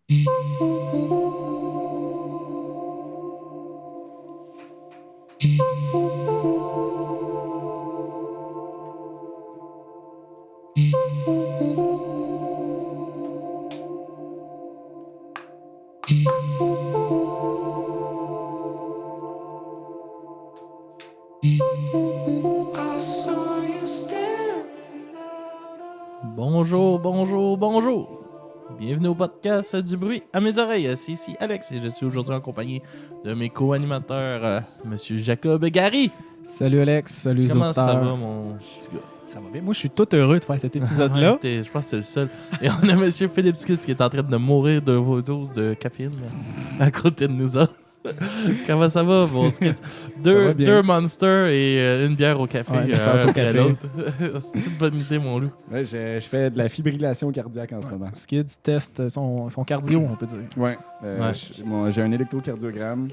Bonjour, bonjour, bonjour. Bienvenue au podcast du bruit à mes oreilles. C'est ici Alex et je suis aujourd'hui en compagnie de mes co-animateurs, Monsieur Jacob et Gary. Salut Alex, salut les Comment auditeurs. ça va, mon petit gars? Ça va bien. Moi, je suis tout heureux de faire cet épisode-là. Ouais, je pense que c'est le seul. Et on a Monsieur Philippe Skitz qui est en train de mourir de vos doses de caféine à côté de nous autres. Comment ça va, mon Skitz? Deux Monsters et une bière au café. Ouais, au café. L'autre. C'est une bonne idée, mon loup. Ouais, je fais de la fibrillation cardiaque en ce moment. Skids teste son cardio, on peut dire. Ouais. Ouais. J'ai un électrocardiogramme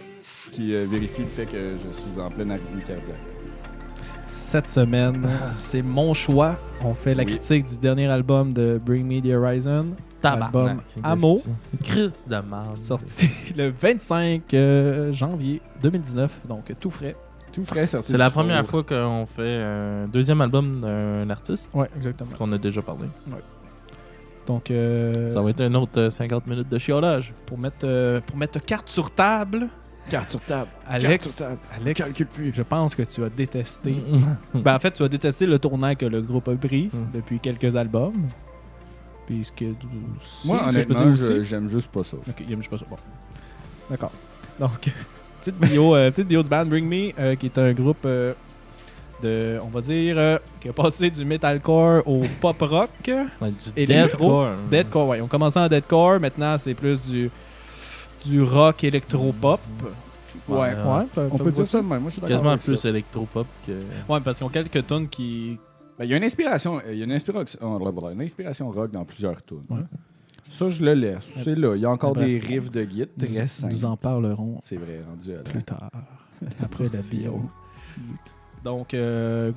qui vérifie le fait que je suis en pleine arythmie cardiaque. Cette semaine, c'est mon choix. On fait la critique du dernier album de Bring Me the Horizon. Album Amo. Chris de merde. Sorti le 25 janvier 2019, donc tout frais. Tout frais sorti. C'est la première fois qu'on fait un deuxième album d'un artiste. Ouais, exactement. Qu'on a déjà parlé. Ouais. Donc, ça va être un autre 50 minutes de chiolage. Pour mettre carte sur table. Carte sur table. Alex, Calcule plus. je pense que tu as détesté. En fait, tu as détesté le tournant que le groupe a pris depuis quelques albums. Puisque moi, honnêtement, j'aime juste pas ça. Ok, j'aime juste pas ça. Bon. D'accord. Donc, petite bio du band Bring Me, qui est un groupe de, on va dire, qui a passé du metalcore au pop rock. Ouais, et deathcore. Deathcore, ouais. On commençait en deathcore, maintenant c'est plus du rock électro-pop. Ouais. On peut dire ça de même. Moi, je suis d'accord. Quasiment plus électro-pop que. Ouais, parce qu'ils ont quelques tunes qui. Il y a une inspiration rock dans plusieurs tunes. Ouais. Ça, je le laisse. C'est là. Il y a encore des riffs de guitare très simples. Nous en parlerons. C'est vrai, rendu à plus tard. Après la bio. Donc,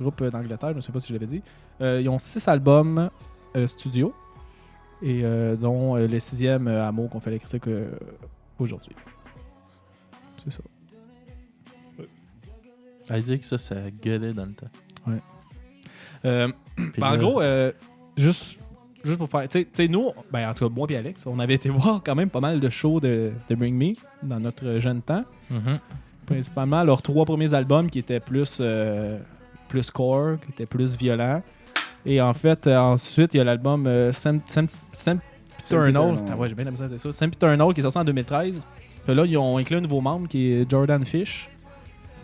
groupe d'Angleterre, je ne sais pas si je l'avais dit. Ils ont 6 albums studio, et dont le 6e Amo qu'on fait la critique aujourd'hui. C'est ça. Elle dit que ça gueulait dans le temps. Ouais. En gros, juste pour faire. Tu sais, nous, en tout cas, moi et Alex, on avait été voir quand même pas mal de shows de Bring Me dans notre jeune temps. Mm-hmm. Principalement leurs 3 premiers albums qui étaient plus core, qui étaient plus violents. Et en fait, ensuite, il y a l'album Sempiternal. Ouais, j'ai bien la misère de ça. Sempiternal qui est sorti en 2013. Puis là, ils ont inclus un nouveau membre qui est Jordan Fish,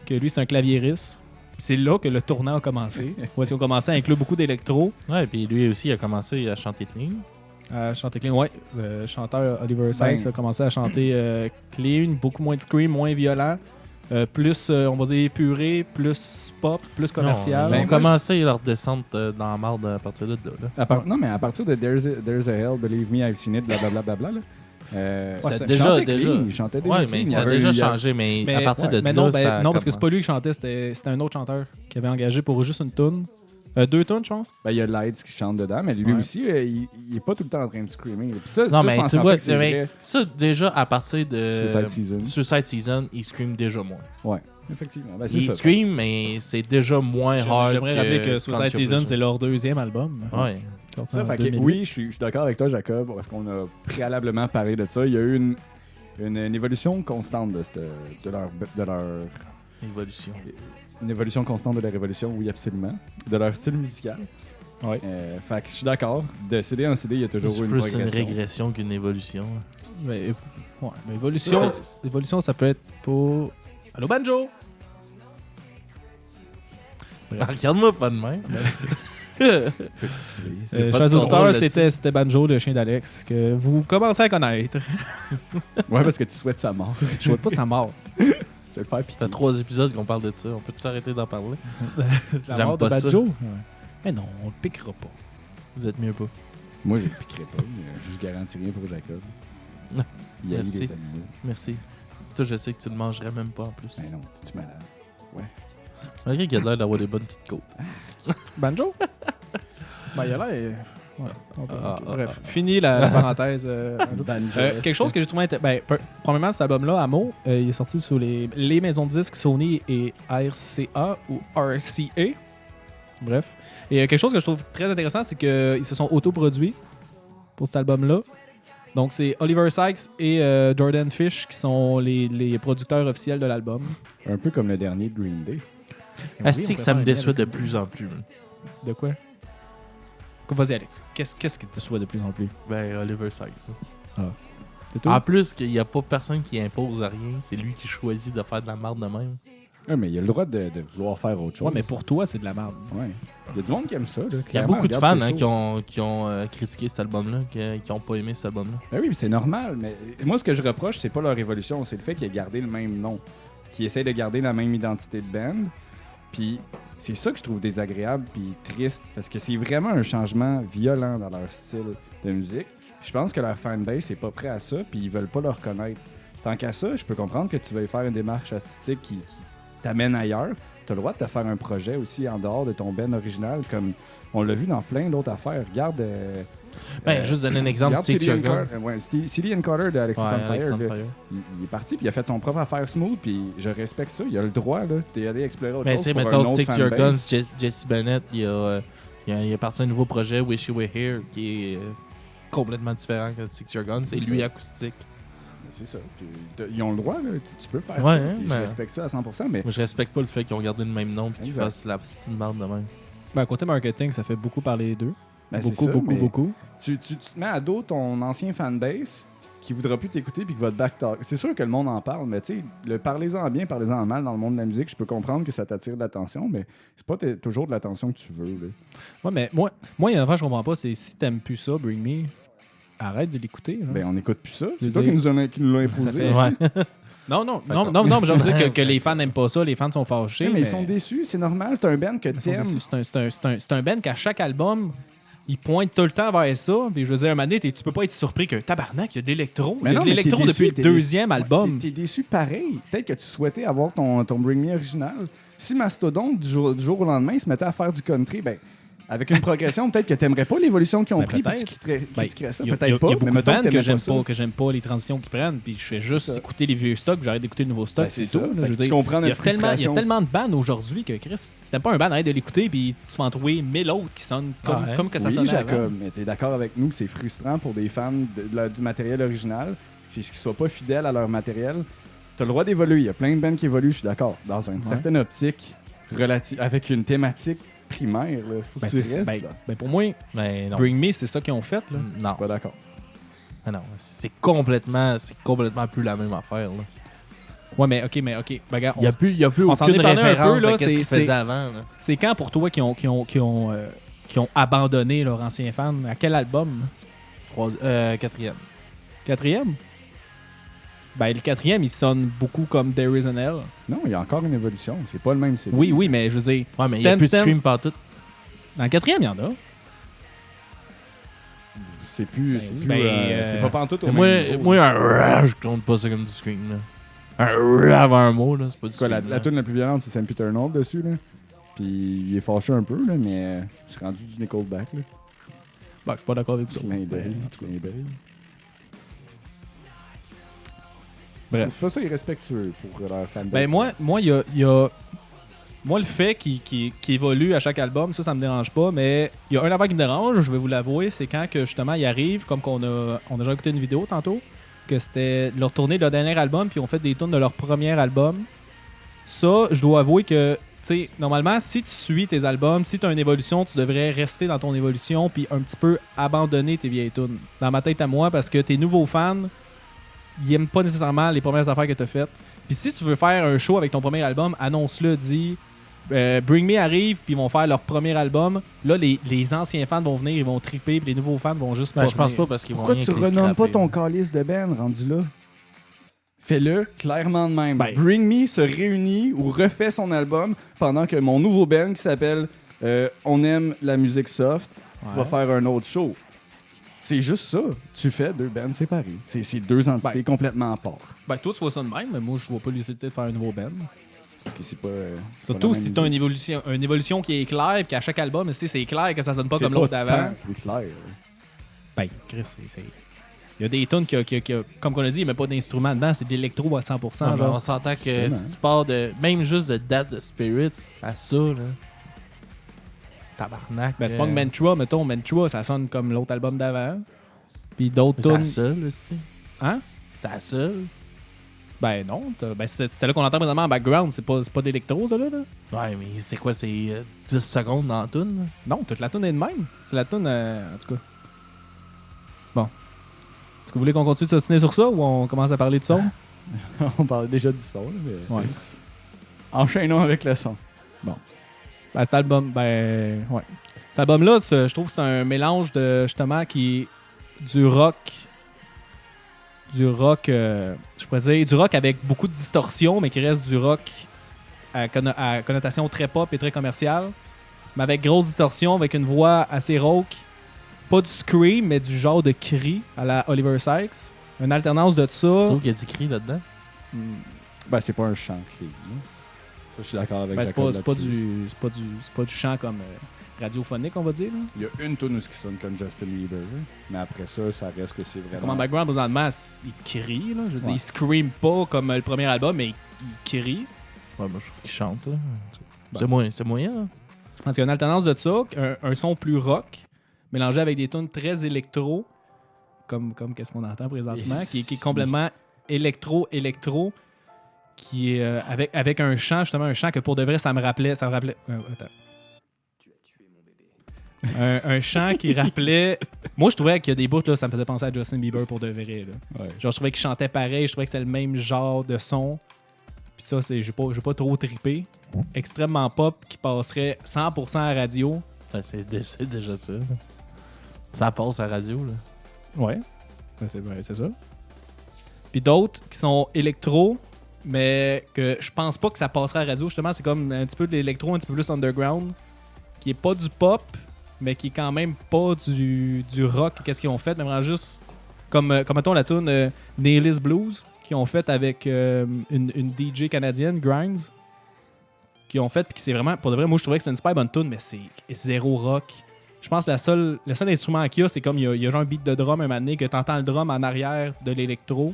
que lui, c'est un claviériste. C'est là que le tournant a commencé. Où ils ont commencé à inclure beaucoup d'électro. Ouais, puis lui aussi a commencé à chanter clean. Ouais. Le chanteur Oliver Sykes a commencé à chanter clean, beaucoup moins de scream, moins violent. Plus, on va dire, épuré, plus pop, plus commercial. Ils ont commencé leur descente dans la marde à partir de là. Non, mais à partir de There's a Hell, Believe Me, I've Seen It, blablabla, là. déjà. Il chantait déjà. Ouais, mais ça a déjà changé. Mais à partir de là, non, parce que c'est pas lui qui chantait, c'était un autre chanteur qui avait engagé pour juste une tune. 2 tunes, je pense. Il y a Lights qui chante dedans, mais lui aussi, il est pas tout le temps en train de screamer. Mais tu vois, ça, déjà, à partir de Suicide Season, il scream déjà moins. Ouais, effectivement. Il scream, mais c'est déjà moins hard. J'aimerais rappeler que Suicide Season, c'est leur 2e album. Ouais. Oui, je suis d'accord avec toi, Jacob, parce qu'on a préalablement parlé de ça. Il y a eu une évolution constante de leur évolution. Une évolution constante de la révolution, oui, absolument. De leur style musical. Ouais. Fait que je suis d'accord. De CD en CD, il y a toujours une progression. C'est plus une régression qu'une évolution. Mais évolution, ça peut être pour... Allô, Banjo! Regarde-moi pas de main. Chers auditeurs, c'était Banjo, le chien d'Alex, que vous commencez à connaître. Ouais, parce que tu souhaites sa mort. Je souhaite pas sa mort. Ça va le faire piquer. Ça fait 3 épisodes qu'on parle de ça. On peut-tu s'arrêter d'en parler? La mort de Banjo? Ouais. Mais non, on le piquera pas. Vous êtes mieux pas. Moi, je le piquerai pas. Je garantis rien pour Jacob. Il y a des animaux. Merci. Toi, je sais que tu le mangerais même pas en plus. Ben non, t'es-tu malade? Ouais. Malgré qu'il a l'air d'avoir des bonnes petites côtes. Banjo? Il a l'air... Ouais. Bref, fini la parenthèse. Quelque chose que j'ai trouvé premièrement, cet album-là, Amo, il est sorti sur les maisons de disques Sony et RCA ou RCA. Bref. Et quelque chose que je trouve très intéressant, c'est qu'ils se sont autoproduits pour cet album-là. Donc, c'est Oliver Sykes et Jordan Fish qui sont les producteurs officiels de l'album. Un peu comme le dernier Green Day. Est-ce que ça me déçoit de plus en plus? De quoi? Vas-y, Alex. Qu'est-ce qui te déçoit de plus en plus? Ben, Oliver Sykes. C'est tout? En plus, qu'il n'y a pas personne qui impose à rien. C'est lui qui choisit de faire de la merde de même. Ouais, mais il a le droit de vouloir faire autre chose. Ouais, mais pour toi, c'est de la merde. Ouais. Il y a du monde qui aime ça. Là. Il y a beaucoup de fans qui ont critiqué cet album-là, qui n'ont pas aimé cet album-là. Ben oui, c'est normal. Mais moi, ce que je reproche, c'est pas leur évolution, c'est le fait qu'ils aient gardé le même nom. Qu'ils essayent de garder la même identité de band. Puis c'est ça que je trouve désagréable puis triste. Parce que c'est vraiment un changement violent dans leur style de musique. Puis je pense que leur fanbase n'est pas prêt à ça. Puis ils veulent pas le reconnaître. Tant qu'à ça, je peux comprendre que tu veuilles faire une démarche artistique qui t'amène ailleurs. Tu as le droit de te faire un projet aussi en dehors de ton band original, comme on l'a vu dans plein d'autres affaires. Regarde. Juste donner un exemple, Cillian Carter. Cillian Carter de Alexis on Fire. Fire. Il est parti, puis il a fait son propre affaire smooth, puis je respecte ça. Il a le droit d'aller explorer autre Mais chose. tu sais, pour mettons un autre Stick to Your Guns, fanbase. Jesse Bennett, il a parti un nouveau projet, Wish You Were Here, qui est complètement différent que Stick to Your Guns. C'est lui acoustique. C'est ça. Ils ont le droit, là. Tu peux faire Ouais, ça. hein, Je respecte ça à 100%, mais Moi, je respecte pas le fait qu'ils ont gardé le même nom et qu'ils Exact. fassent la petite merde de même. Ben, côté marketing, ça fait beaucoup parler d'eux. ben, c'est ça, mais Beaucoup. Tu te mets à dos ton ancien fanbase qui voudra plus t'écouter puis qui va te backtalk. C'est sûr que le monde en parle, mais tu sais, parlez-en bien, parlez-en mal dans le monde de la musique. Je peux comprendre que ça t'attire de l'attention, mais c'est pas toujours de l'attention que tu veux. Là. Ouais, mais moi, il y a une affaire que je comprends pas, c'est si t'aimes plus ça, Bring Me, arrête de l'écouter. Hein. Ben, on n'écoute plus ça. Je C'est toi veux qui nous l'as imposé. fait- aussi. Non, mais je veux dire que les fans n'aiment pas ça, les fans sont fâchés. Mais ils sont déçus, c'est normal. T'as un band que Ils sont t'aimes. déçus. C'est un band qu'à chaque album, il pointe tout le temps vers ça. Puis je veux dire, un moment donné, tu peux pas être surpris que tabarnak, il y a de l'électro. Il y a de l'électro depuis le deuxième album. T'es déçu pareil. Peut-être que tu souhaitais avoir ton Bring Me original. Si Mastodon, du jour au lendemain, il se mettait à faire du country, ben, avec une progression, peut-être que t'aimerais pas l'évolution qu'ils ont Ben, pris, puis peut-être. tu critiquerais ça. Il y a Peut-être pas, beaucoup mais de mettons bands que que j'aime pas les transitions qu'ils prennent, puis je fais juste C'est ça. écouter les vieux stocks, j'arrête d'écouter le nouveau stock, Ben, c'est c'est tout. ça. là. Fait Je que veux tu dire, comprends il y a notre frustration. tellement de bands aujourd'hui que Chris, si t'aimes pas un band, arrête de l'écouter, puis tu vas en trouver 1000 autres qui sonnent comme que ça Oui, sonnait avant. Jacob, mais t'es d'accord avec nous que c'est frustrant pour des fans du matériel original, c'est ce qu'ils soient pas fidèles à leur matériel. T'as le droit d'évoluer. Il y a plein de bands qui évoluent, je suis d'accord. Dans une certaine optique, avec une thématique primaire, là. Faut que tu restes, là. Pour moi, Mais non. Bring Me, c'est ça qu'ils ont fait. Là. Non. Pas d'accord. Ah non. C'est complètement plus la même affaire. Là. Ouais, mais OK. Ben, regarde, Il n'y a plus on s'en aucune est parlé un référence peu, là, à ce qu'ils c'est- faisaient avant. Là. c'est quand pour toi qui ont abandonné leurs anciens fans? À quel album? Quatrième. Quatrième? Ben, le quatrième, il sonne beaucoup comme There Is an Hell. Non, il y a encore une évolution. C'est pas le même CD. Oui, mais je veux dire... Ouais, mais il n'y a Stem, plus de Stem- stream partout. Dans le quatrième, il y en a. C'est plus. ben, c'est pas pantoute au Moi, même niveau. moi, un rap, je compte pas ça comme du scream. Là. Un rap avant un mot, là, c'est pas du Quoi, scream. la tune la plus violente, c'est Sam Peter Nold dessus, là. Puis il est fâché un peu, là, mais c'est rendu du Nickelback, là. Ben, je suis pas d'accord avec ça. Clin d'œil, Ben, en tout cas. clin d'œil. Bref. Je trouve pas ça irrespectueux pour leur fanbase. Ben, moi, il y a... Moi, le fait qu'il évolue à chaque album, ça me dérange pas, mais il y a un affaire qui me dérange, je vais vous l'avouer, c'est quand que justement il arrive, comme qu'on a déjà écouté une vidéo tantôt, que c'était leur tournée de leur dernier album, puis ils ont fait des tunes de leur premier album. Ça, je dois avouer que, tu sais, normalement, si tu suis tes albums, si tu as une évolution, tu devrais rester dans ton évolution, puis un petit peu abandonner tes vieilles tunes. Dans ma tête à moi, parce que tes nouveaux fans, ils aiment pas nécessairement les premières affaires que tu as faites. Puis si tu veux faire un show avec ton premier album, annonce-le, dis Bring Me arrive, puis ils vont faire leur premier album. Là, les anciens fans vont venir, ils vont triper, puis les nouveaux fans vont juste Ben, je pense venir. pas parce qu'ils vont Pourquoi rien tu que les renommes pas scraper. ton calice de Ben rendu là? Fais-le clairement de même. Ben. Bring Me se réunit ou refait son album pendant que mon nouveau band qui s'appelle On aime la musique soft va Ouais. faire un autre show. C'est juste ça. Tu fais deux bands séparés. C'est deux entités complètement à part. Ben, toi, tu vois ça de même, mais moi, je vois pas l'utilité de faire un nouveau band. Parce que c'est pas. Surtout si t'as une évolution qui est claire, puis qu'à chaque album, c'est clair que ça sonne pas comme l'autre d'avant. C'est clair. Ben, Chris, c'est. Il y a des tunes qui, comme on a dit, il n'y a même pas d'instrument dedans, c'est de l'électro à 100%. Ouais, on s'entend que si tu pars de. Même juste de Dead the Spirits à ça, là. Tabarnak. Ben, tu prends Mantra, mettons, Mantra, ça sonne comme l'autre album d'avant. Puis d'autres tunes. tunes. C'est la seule, aussi. Hein? C'est la seule. Ben non, ben, c'est là qu'on entend présentement en background, c'est pas d'électro, ça là. Ouais, mais c'est quoi, c'est 10 secondes dans la tune? Non, toute la tune est de même. C'est la tune, en tout cas. Bon. Est-ce que vous voulez qu'on continue de s'ostiner sur ça ou on commence à parler de son? On parlait déjà du son, là, mais... Ouais. Enchaînons avec le son. Bon. Ben, cet album, ouais. Cet album-là, je trouve que c'est un mélange de, justement, qui du rock, je pourrais dire, du rock avec beaucoup de distorsion, mais qui reste du rock à connotation très pop et très commerciale, mais avec grosse distorsion, avec une voix assez rauque. Pas du scream, mais du genre de cri à la Oliver Sykes. Une alternance de ça. Sauf qu'il y a du cri là-dedans. Ben, c'est pas un chant clé. Je suis d'accord avec Jacob. C'est pas du chant comme radiophonique, on va dire. Là. Il y a une tune qui sonne comme Justin Bieber. Mais après ça, ça reste que c'est vraiment... Comme en background, présentement, il crie. Là. Je veux dire, il scream pas comme le premier album, mais il crie. Ouais, moi, je trouve qu'il chante. Là. C'est moyen. Là. Parce qu'il y a une alternance de ça, un son plus rock, mélangé avec des tunes très électro, comme qu'est-ce qu'on entend présentement, qui est complètement électro, qui est avec un chant, justement, un chant que pour de vrai, ça me rappelait... attends. Tu as tué mon bébé. Un chant qui rappelait... Moi, je trouvais qu'il y a des bouts, là, ça me faisait penser à Justin Bieber pour de vrai. Là. Ouais. Genre, je trouvais qu'il chantait pareil, je trouvais que c'était le même genre de son. Puis ça, j'ai pas trop trippé. Extrêmement pop, qui passerait 100% à radio. Ben, c'est déjà ça. Ça passe à radio, là. Ouais, c'est ça. Puis d'autres qui sont électro, mais que je pense pas que ça passerait à la radio. Justement, c'est comme un petit peu de l'électro, un petit peu plus underground, qui est pas du pop, mais qui est quand même pas du rock. Qu'est-ce qu'ils ont fait? Mais vraiment juste comme mettons la tune Nihilist Blues, qu'ils ont fait avec une DJ canadienne, Grimes, qui ont fait, puis c'est vraiment, pour de vrai, moi je trouvais que c'est une super bonne tune, mais c'est zéro rock. Je pense que le seul instrument qu'il y a, c'est comme il y a genre un beat de drum un moment donné, que t'entends le drum en arrière de l'électro,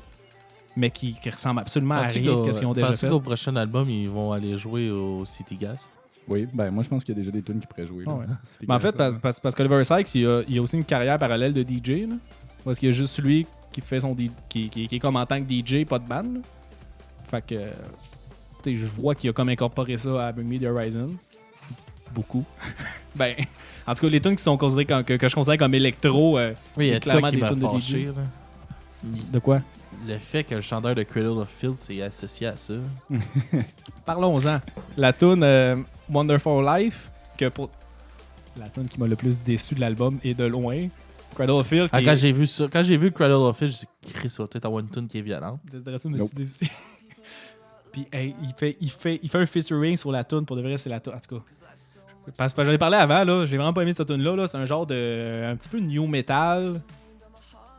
mais qui ressemble absolument à rien qu'est-ce qu'ils ont déjà fait. Penses-tu qu'au prochain album, ils vont aller jouer au City Gas? Oui, ben moi je pense qu'il y a déjà des tunes qui pourraient jouer. Là. Oh, ouais. Mais en fait, parce qu'Oliver Sykes, il y a aussi une carrière parallèle de DJ. Là, parce qu'il y a juste lui qui fait son qui est comme en tant que DJ, pas de band. Là. Fait que je vois qu'il a comme incorporé ça à Bring Me The Horizon. Beaucoup. Ben, en tout cas, les tunes qui sont considérées que je considère comme électro, oui, c'est clairement des tunes de fâché, DJ. Là. De quoi? Le fait que le chanteur de Cradle of Filth s'est associé à ça. Parlons-en. La tune Wonderful Life, que pour la tune qui m'a le plus déçu de l'album et de loin, Cradle of Filth. Quand j'ai vu ça, quand j'ai vu Cradle of Filth, j'ai dit Chris va peut-être avoir une tune qui est violente. Puis hey, il fait un featuring sur la tune, pour de vrai c'est la tune. En tout cas, parce que j'en ai parlé avant, là, j'ai vraiment pas aimé cette tune là. C'est un genre de un petit peu new metal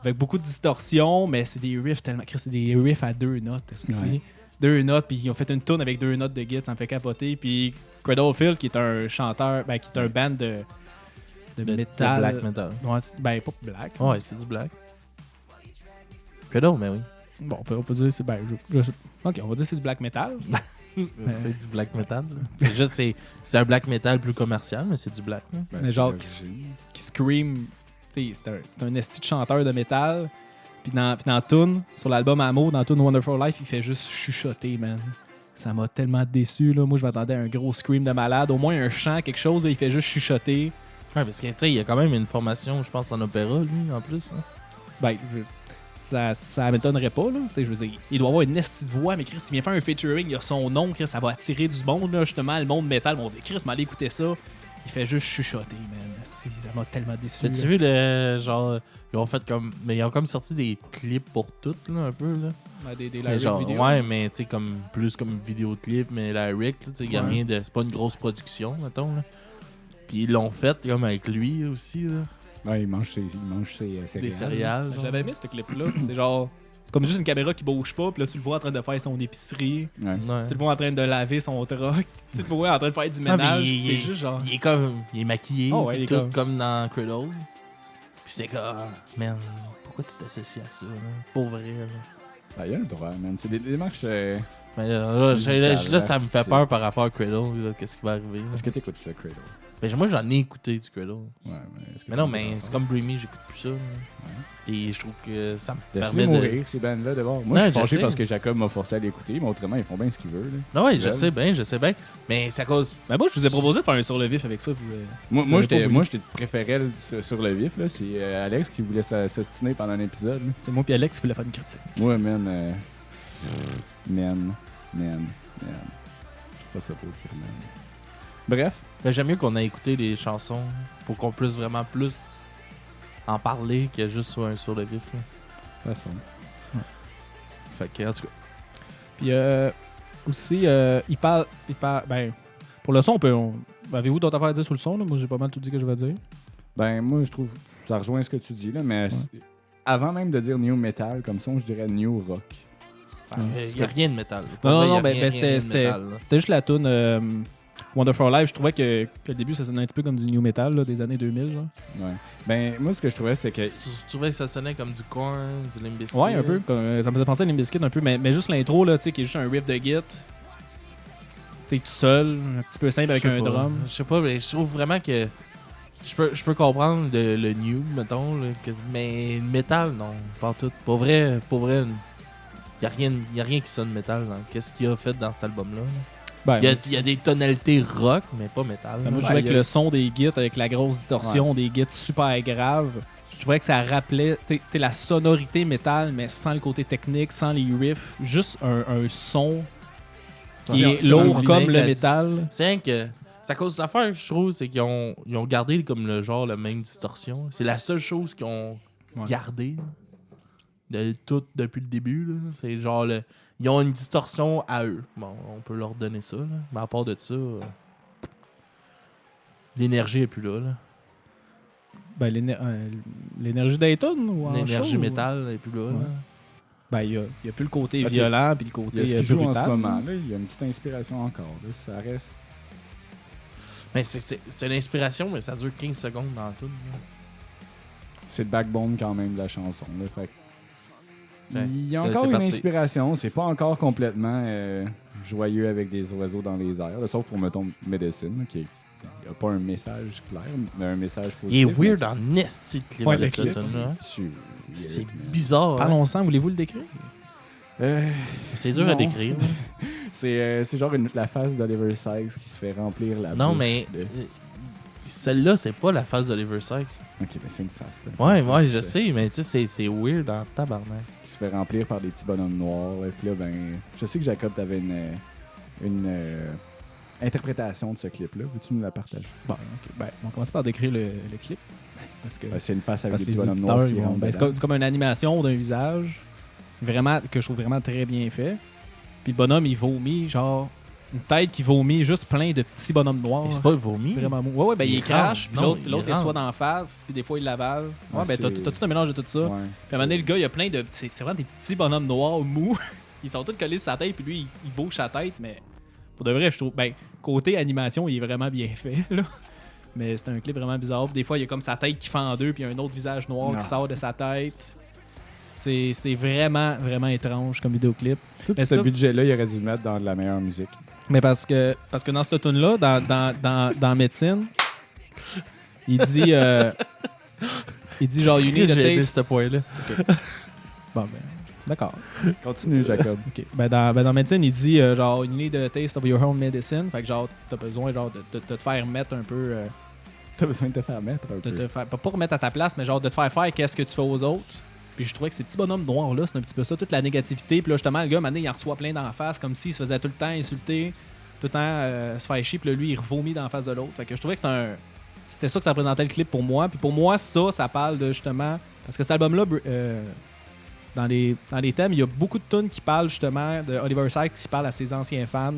avec beaucoup de distorsion, mais c'est des riffs tellement. C'est des riffs à 2 notes. Ouais. 2 notes, puis ils ont fait une tune avec 2 notes de guitare, ça me fait capoter. Puis Cradle of Filth, qui est un chanteur, qui est un band de metal. De black metal. Ouais, ben pas black. Ouais, c'est du black. Cradle, mais oui. Bon, on peut dire c'est ok, on va dire c'est du black metal. C'est du black metal. C'est juste c'est un black metal plus commercial, mais c'est du black. Ben, mais genre qui scream, c'est un esti de chanteur de métal. Puis dans Toon, sur l'album Amo, dans Toon Wonderful Life, il fait juste chuchoter, man. Ça m'a tellement déçu, là. Moi, je m'attendais à un gros scream de malade. Au moins un chant, quelque chose, là, il fait juste chuchoter. Ouais, parce que, tu sais, il y a quand même une formation, je pense, en opéra, lui, en plus. Hein. Ben, ça m'étonnerait pas, là. Je veux dire, il doit avoir une esti de voix, mais Chris, il vient faire un featuring, il a son nom, Chris, ça va attirer du monde, là, justement, le monde métal. On va dire, Chris, m'allez écouter ça. Il fait juste chuchoter, man. Ça m'a tellement déçu. As-tu vu le genre. Ils ont fait comme. Mais ils ont comme sorti des clips pour toutes, là, un peu, là. Ouais, des genre, vidéos. ouais, mais tu sais, comme plus comme vidéoclip, mais lyric, tu sais, il y a rien de. C'est pas une grosse production, mettons, là. Puis ils l'ont fait comme avec lui aussi, là. Ouais, il mange ses des céréales. J'avais aimé ce clip-là. C'est genre. C'est comme juste une caméra qui bouge pas, puis là, tu le vois en train de faire son épicerie. Ouais. Ouais. Tu le vois en train de laver son truck. Tu le vois en train de faire du ménage. mais C'est juste genre. Il est maquillé, Oh, ouais, il est tout comme- comme dans Cradle. Puis c'est comme, man, pourquoi tu t'associes à ça, hein? Pour vrai, là. Ben, il y a le droit, man. C'est des démarches. Mais là, Musical, là, ça me fait artistique. peur par rapport à Cradle, là, qu'est-ce qui va arriver. Là. Est-ce que t'écoutes ça, Cradle? Ben, moi, j'en ai écouté du Cradle. Ouais, mais est-ce que Mais non, t'aimes mais ça c'est encore? comme Dreamy, j'écoute plus ça. là. Et je trouve que ça me Laisse-les permet de... mourir, ces bandes-là, d'abord. Moi, Ouais, je suis je fâché sais. parce que Jacob m'a forcé à l'écouter, mais autrement, ils font bien ce qu'ils veulent. Là. Non, ouais, Ils je veulent. sais bien. Mais c'est à cause... Ben moi, je vous ai proposé de faire un sur le vif avec ça. Puis, Moi, Vous moi, avez pas j'étais, voulu. moi, j'étais préféré sur le vif. Là. C'est Alex qui voulait s'ostiner pendant un épisode. Là. c'est moi et Alex qui voulait faire une critique. Moi, man. Man. Je sais pas ça pour dire, man. Bref. Ben, j'aime mieux qu'on ait écouté les chansons pour qu'on puisse vraiment plus en parler que juste sur le vif. Là. De toute façon. Fait que, en tout cas... Puis aussi, il parle. Ben, pour le son, avez-vous d'autres affaires à dire sur le son? Là? Moi, j'ai pas mal tout dit que je vais dire. Ben, moi, je trouve. Ça rejoint ce que tu dis, là, mais avant même de dire new metal comme son, je dirais new rock. Il n'y a rien de métal. Non, mais ben, c'était juste la tune Wonderful Life. Je trouvais que au début, ça sonnait un petit peu comme du new metal là, des années 2000. Genre. Ouais. Ben, moi, ce que je trouvais, c'est que. Tu trouvais que ça sonnait comme du Korn, du Limp Bizkit? Ouais, un peu. Ça me faisait penser à Limp Bizkit un peu, mais juste l'intro, là, tu sais, qui est juste un riff de git. T'es tout seul, un petit peu simple avec Je sais un pas. drum. Je sais pas, mais je trouve vraiment que... Je peux comprendre le new, mettons, là, mais le metal, non, pas tout. Pour vrai, y a rien qui sonne metal dans qu'est-ce qu'il a fait dans cet album-là. là. Ben, Il y a des tonalités rock, mais pas metal. moi, je là. trouvais que le son des gits, avec la grosse distorsion des gits super graves, je trouvais que ça rappelait t'sais, la sonorité métal, mais sans le côté technique, sans les riffs. Juste un son qui est lourd c'est comme le que- métal. C'est rien que... C'est à cause de l'affaire, je trouve, c'est qu'ils ont gardé comme le genre, la même distorsion. C'est la seule chose qu'ils ont gardé de tout depuis le début. Là. C'est genre, ils ont une distorsion à eux. Bon, on peut leur donner ça. Là. Mais à part de ça, l'énergie est plus là. Ben, l'énergie Dayton ou en L'énergie show, métal est plus là. là. Ouais. Ben, il y a plus le côté Ben, violent puis le Il y côté a ce qui joue en brutal. ce moment. Là, il y a une petite inspiration encore. Là. Ça reste. Mais c'est une inspiration, mais ça dure 15 secondes dans tout. là. C'est le backbone quand même de la chanson. Là. Fait que Ouais. il y a Là, encore c'est une parti. inspiration. C'est pas encore complètement joyeux avec des oiseaux dans les airs. Là, sauf pour, mettons, Medicine, là, qui n'y a pas un message clair, mais un message Il est positif. weird en esti de clip Ouais, de le cette clip. tune-là. C'est C'est bizarre. hein. Parlons-en, voulez-vous le décrire? C'est dur à Non. décrire. C'est genre la face d'Oliver Sykes qui se fait remplir la Non, bouche mais de- celle-là, c'est pas la face d'Oliver Sykes. Ok, mais c'est une face. Ouais, je sais, mais tu sais, c'est weird en tabarnak. Qui se fait remplir par des petits bonhommes noirs. Et puis là, ben, je sais que Jacob, t'avais une interprétation de ce clip-là. Veux-tu nous la partager? Bon, ok. Ben, on commence par décrire le clip. Parce que, Ben, c'est une face avec parce des que petits les bonhommes noirs auditeurs, qui ils vont- rentrent ben, c'est dedans. comme une animation d'un visage vraiment que je trouve vraiment très bien fait. Puis le bonhomme, il vomit, genre, une tête qui vomit juste plein de petits bonhommes noirs. Et c'est pas vomi. Vraiment mou. Ouais, ben il Il crache, rentre. puis Non, l'autre il il rentre. reçoit d'en face, puis des fois il l'avale. Ouais, Ouais, ben t'as c'est- tout un mélange de tout ça. Puis Ouais. à un moment donné, le gars, il y a plein de. C'est vraiment des petits bonhommes noirs mous. Ils sont tous collés sur sa tête, puis lui, il bouge sa tête, mais pour de vrai, je trouve. Ben, côté animation, il est vraiment bien fait, là. Mais c'est un clip vraiment bizarre. Puis des fois, il y a comme sa tête qui fend en deux, puis il y a un autre visage noir Ah. qui sort de sa tête. C'est vraiment, vraiment étrange comme vidéoclip. Tout Mais ce ça- budget-là, il aurait dû le mettre dans de la meilleure musique. Mais parce que dans cette tune-là, dans Médecine, il dit genre, you need a J'ai aimé taste. ce point-là. Bon, ben, d'accord. Continue, Jacob. Ok. Ben, dans Médecine, il dit genre, you need a taste of your own medicine. Fait que genre, t'as besoin genre, de te faire mettre un peu. T'as besoin de te faire mettre un De peu. te faire, pas remettre à ta place, mais genre de te faire faire qu'est-ce que tu fais aux autres. Puis je trouvais que ces petits bonhommes noirs-là, c'est un petit peu ça, toute la négativité. Puis là, justement, le gars, maintenant, il en reçoit plein d'en face, comme s'il se faisait tout le temps insulter, tout le temps se faire chier, puis là, lui, il revomit d'en face de l'autre. Fait que je trouvais que c'était ça que ça représentait le clip pour moi. Puis pour moi, ça parle de justement. Parce que cet album-là, dans les thèmes, il y a beaucoup de tunes qui parlent justement de Oliver Sykes qui parle à ses anciens fans,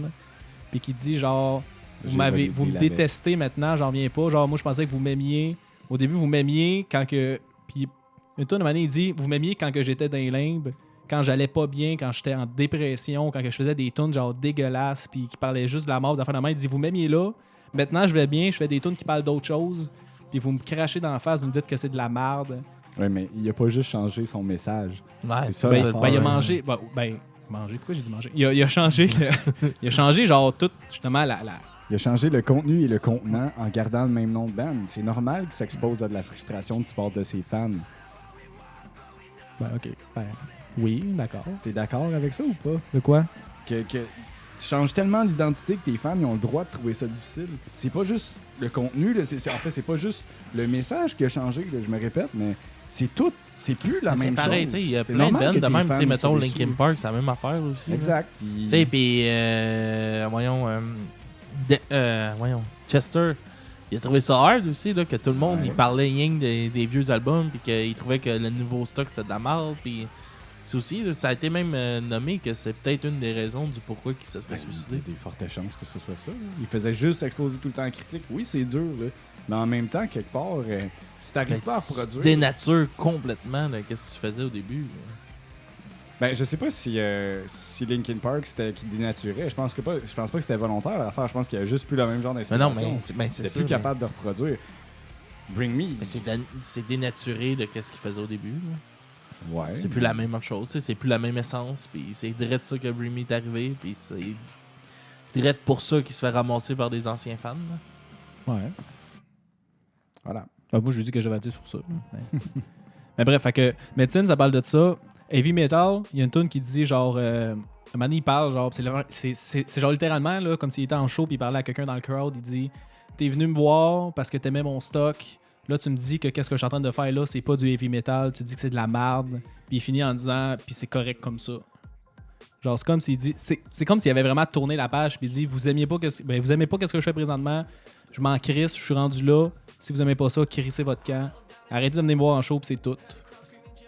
puis qui dit genre. Vous me détestez maintenant, j'en reviens pas. Genre, moi, je pensais que vous m'aimiez. Au début, vous m'aimiez quand que. Puis, une tonne de manière, il dit vous m'aimiez quand que j'étais dans les limbes. quand j'allais pas bien, quand j'étais en dépression, quand je faisais des tunes genre dégueulasses, puis qui parlaient juste de la mort, d'affaires de main, il dit vous m'aimiez là, maintenant je vais bien, je fais des tunes qui parlent d'autres choses, puis vous me crachez dans la face, vous me dites que c'est de la merde. Ouais, mais il a pas juste changé son message. Ouais, C'est ça, c'est la ça. Il a mangé. Manger, pourquoi j'ai dit manger? Il a changé il a changé genre tout justement la. Il a changé le contenu et le contenant en gardant le même nom de band. C'est normal qu'il s'expose à de la frustration du sport de ses fans. Ben ok. Ben, oui, d'accord. T'es d'accord avec ça ou pas? De quoi? Que tu changes tellement d'identité que tes fans ils ont le droit de trouver ça difficile. C'est pas juste le contenu, là, en fait, c'est pas juste le message qui a changé, là, je me répète, mais c'est tout. C'est plus la même chose. C'est pareil, tu sais, il y a C'est plein de normal bands que de tes même, fans tu sais, mettons soient Linkin déçus. Park, c'est la même affaire aussi. là. Exact. Tu sais, puis, voyons, Chester, il a trouvé ça hard aussi, là, que tout le monde, Ouais. il parlait rien des vieux albums, puis qu'il trouvait que le nouveau stock, c'était de la merde, puis c'est aussi, là, ça a été même nommé que c'est peut-être une des raisons du pourquoi il se serait suicidé. Il y a des fortes chances que ce soit ça. Là. Il faisait juste s'exposer tout le temps à la critique. Oui, c'est dur, là. Mais en même temps, quelque part, si t'arrives pas à Tu produire... dénatures complètement là, qu'est-ce que tu faisais au début. là. Ben, je sais pas si Linkin Park c'était qui dénaturait. Je pense pas que c'était volontaire l'affaire. Je pense qu'il y a juste plus le même genre Mais d'inspiration. non, mais c'est C'était ça. plus capable de reproduire. Bring Me. Mais c'est dénaturé de qu'est-ce qu'il faisait au début. là. Ouais. C'est plus la même chose, tu sais, c'est plus la même essence, puis c'est direct ça que Bring Me est arrivé, puis c'est direct pour ça qu'il se fait ramasser par des anciens fans. là. Ouais. Voilà. Ben, moi, je lui dis que j'avais dit sur ça. là. Mais bref, fait que Médecine, ça parle de ça. Heavy Metal, il y a une tune qui dit genre. un moment donné, il parle, genre. C'est genre littéralement, là, comme s'il était en show, puis il parlait à quelqu'un dans le crowd. Il dit t'es venu me voir parce que t'aimais mon stock. Là, tu me dis que qu'est-ce que je suis en train de faire là, c'est pas du heavy metal. Tu dis que c'est de la merde. Puis il finit en disant, puis c'est correct comme ça. Genre, c'est comme s'il dit. C'est comme s'il avait vraiment tourné la page, puis il dit vous aimez pas qu'est-ce que je fais présentement. Je m'en crisse, je suis rendu là. Si vous aimez pas ça, crissez votre camp. Arrêtez de venir me voir en show, puis c'est tout.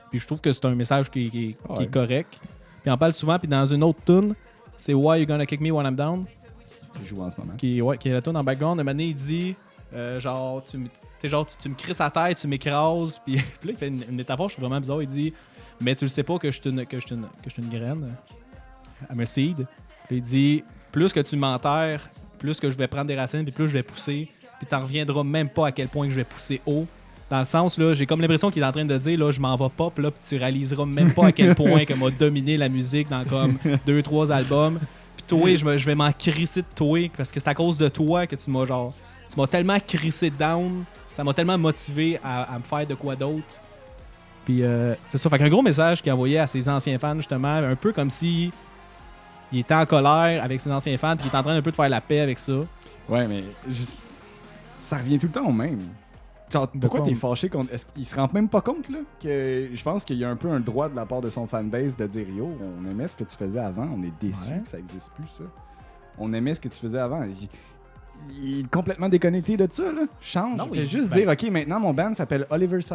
Puis je trouve que c'est un message qui est correct. Puis on en parle souvent, puis dans une autre tune, c'est Why You Gonna Kick Me When I'm Down, Je joue en ce moment. qui est la tune en background. Un moment donné, il dit genre, tu me crisses à tête, tu m'écrases. Puis là, il fait une métaphore, je trouve vraiment bizarre. Il dit mais tu le sais pas que je suis une graine. I'm a seed. Puis il dit plus que tu m'enterres, plus que je vais prendre des racines, puis plus je vais pousser. Puis t'en reviendras même pas à quel point que je vais pousser haut. Dans le sens, là, j'ai comme l'impression qu'il est en train de dire, là, je m'en vais pop, là, puis tu réaliseras même pas à quel point que m'a dominé la musique dans comme 2-3 albums. Puis toi, je vais m'en crisser de toi, parce que c'est à cause de toi que tu m'as tellement crissé down, ça m'a tellement motivé à me faire de quoi d'autre. Puis c'est ça, fait qu'un gros message qu'il envoyait à ses anciens fans, justement, un peu comme si il était en colère avec ses anciens fans, puis il est en train un peu de faire la paix avec ça. Ouais, mais ça revient tout le temps au même. Genre, pourquoi t'es fâché contre... Est-ce qu'il se rend même pas compte, là? Que je pense qu'il y a un peu un droit de la part de son fanbase de dire « Yo, on aimait ce que tu faisais avant, on est déçus que ça existe plus, ça. On aimait ce que tu faisais avant. » Il est complètement déconnecté de ça, là. Change. Non, Il fait il juste dit, dire « Ok, maintenant, mon band s'appelle Oliver Sykes. »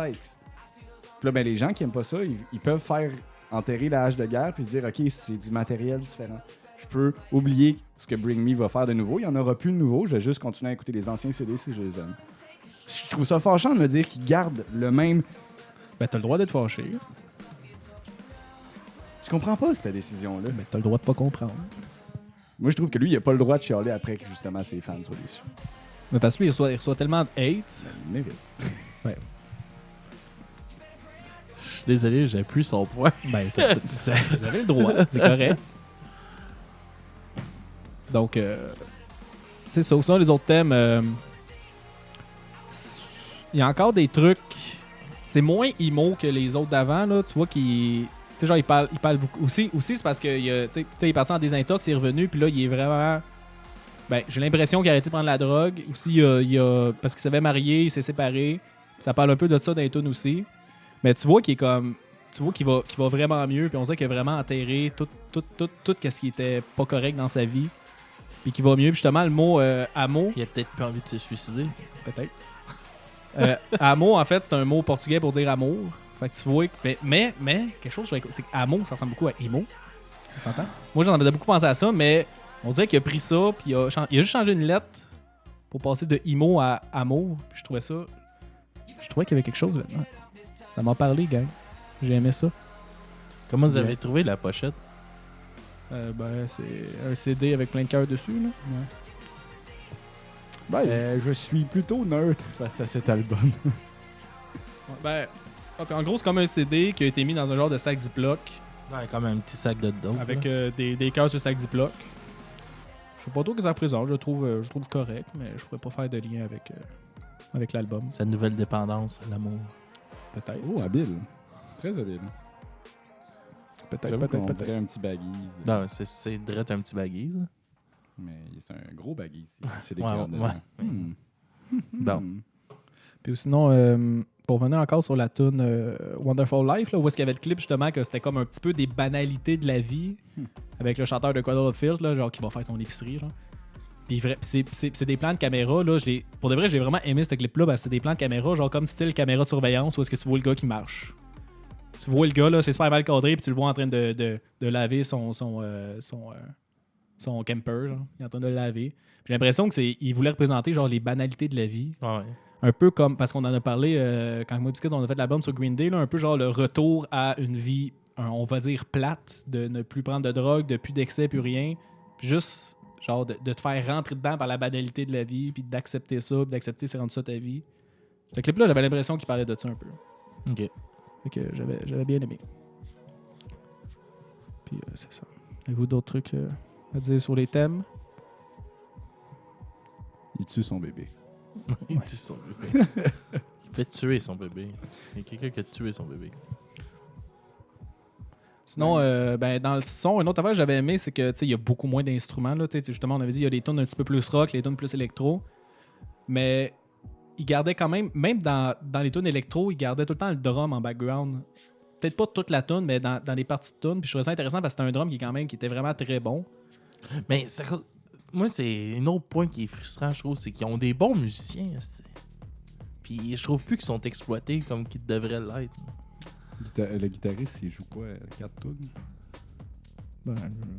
Puis là, ben, les gens qui aiment pas ça, ils peuvent faire enterrer la hache de guerre puis se dire « Ok, c'est du matériel différent. Je peux oublier ce que Bring Me va faire de nouveau. Il y en aura plus de nouveau. Je vais juste continuer à écouter les anciens CD si je les aime. » Je trouve ça fâchant de me dire qu'ils gardent le même... Ben, t'as le droit d'être fâché. Je comprends pas cette décision-là. Ben, t'as le droit de pas comprendre. Moi, je trouve que lui, il a pas le droit de chialer après que justement ses fans soient déçus. Mais parce que lui, il reçoit tellement de hate. Ben, il mérite. Je suis désolé, j'ai plus son poids. Ben, vous avez le droit, c'est correct. Donc, c'est ça. Aussi, les autres thèmes, il y a encore des trucs. C'est moins emo que les autres d'avant, là. Tu vois qu'il. Tu sais, genre, il parle beaucoup. Aussi c'est parce que il est parti en désintox, il est revenu, puis là, il est vraiment. Ben, j'ai l'impression qu'il a arrêté de prendre la drogue. Aussi, parce qu'il s'avait marié, il s'est séparé. Ça parle un peu de ça dans les tunes aussi. Mais tu vois qu'il est comme. Tu vois qu'il va vraiment mieux, puis on dirait qu'il a vraiment enterré tout ce qui était pas correct dans sa vie. Puis qu'il va mieux. Puis justement, le mot amo. Il a peut-être plus envie de se suicider. Peut-être. Amo, en fait, c'est un mot portugais pour dire amour. Fait que tu vois. Mais quelque chose, c'est que amo, ça ressemble beaucoup à emo. On s'entend? Moi, j'en avais beaucoup pensé à ça, mais on dirait qu'il a pris ça, puis il a juste changé une lettre pour passer de emo à amour. Puis je trouvais ça. Je trouvais qu'il y avait quelque chose là-dedans. Ça m'a parlé, gang. J'ai aimé ça. Comment vous avez trouvé la pochette? C'est un CD avec plein de cœurs dessus. Là. Je suis plutôt neutre face à cet album. En gros, c'est comme un CD qui a été mis dans un genre de sac Ziploc Ouais, comme un petit sac de dope. avec des cœurs sur le sac Ziploc. Je sais pas trop que ça représente, je trouve correct, mais je pourrais pas faire de lien avec l'album. Sa nouvelle dépendance, l'amour. Peut-être. Oh, habile. Très habile. J'avoue qu'on Peut-être. dirait un petit baggies. Non, c'est direct un petit baggy, ça. Mais c'est un gros baggies. C'est des Ouais, cœurs dedans. Bon. Puis sinon, pour revenir encore sur la tune Wonderful Life, là, où est-ce qu'il y avait le clip justement que c'était comme un petit peu des banalités de la vie avec le chanteur de Cradle of Filth, là, genre qui va faire son épicerie. Genre. Puis c'est des plans de caméra. Là, pour de vrai, j'ai vraiment aimé ce clip-là. Ben, c'est des plans de caméra, genre comme style caméra de surveillance où est-ce que tu vois le gars qui marche. Tu vois le gars, là, c'est super mal cadré, puis tu le vois en train de laver son camper. Genre. Il est en train de le laver. J'ai l'impression qu'il voulait représenter genre les banalités de la vie. Ouais. Un peu comme, parce qu'on en a parlé quand moi et Biscuit, on a fait l'album sur Green Day, là, un peu genre le retour à une vie, on va dire, plate, de ne plus prendre de drogue, de plus d'excès, plus rien. Puis juste, genre, de te faire rentrer dedans par la banalité de la vie, puis d'accepter ça, puis d'accepter c'est rendu ça ta vie. Ce clip-là, j'avais l'impression qu'il parlait de ça un peu. OK. Fait que j'avais bien aimé. Puis c'est ça. Avez-vous d'autres trucs à dire sur les thèmes? Il tue son bébé. Il tue son bébé. Il fait tuer son bébé. Il y a quelqu'un qui a tué son bébé. Sinon, dans le son, une autre affaire que j'avais aimé, c'est que il y a beaucoup moins d'instruments. Là, justement, on avait dit il y a des tunes un petit peu plus rock, les tunes plus électro. Mais il gardait quand même dans les tunes électro, il gardait tout le temps le drum en background. Peut-être pas toute la tune, mais dans les parties de tune. Puis je trouvais ça intéressant parce que c'était un drum qui était vraiment très bon. Mais moi, c'est un autre point qui est frustrant, je trouve, c'est qu'ils ont des bons musiciens. Puis je trouve plus qu'ils sont exploités comme qu'ils devraient l'être. Le guitariste, il joue quoi? 4 tunes?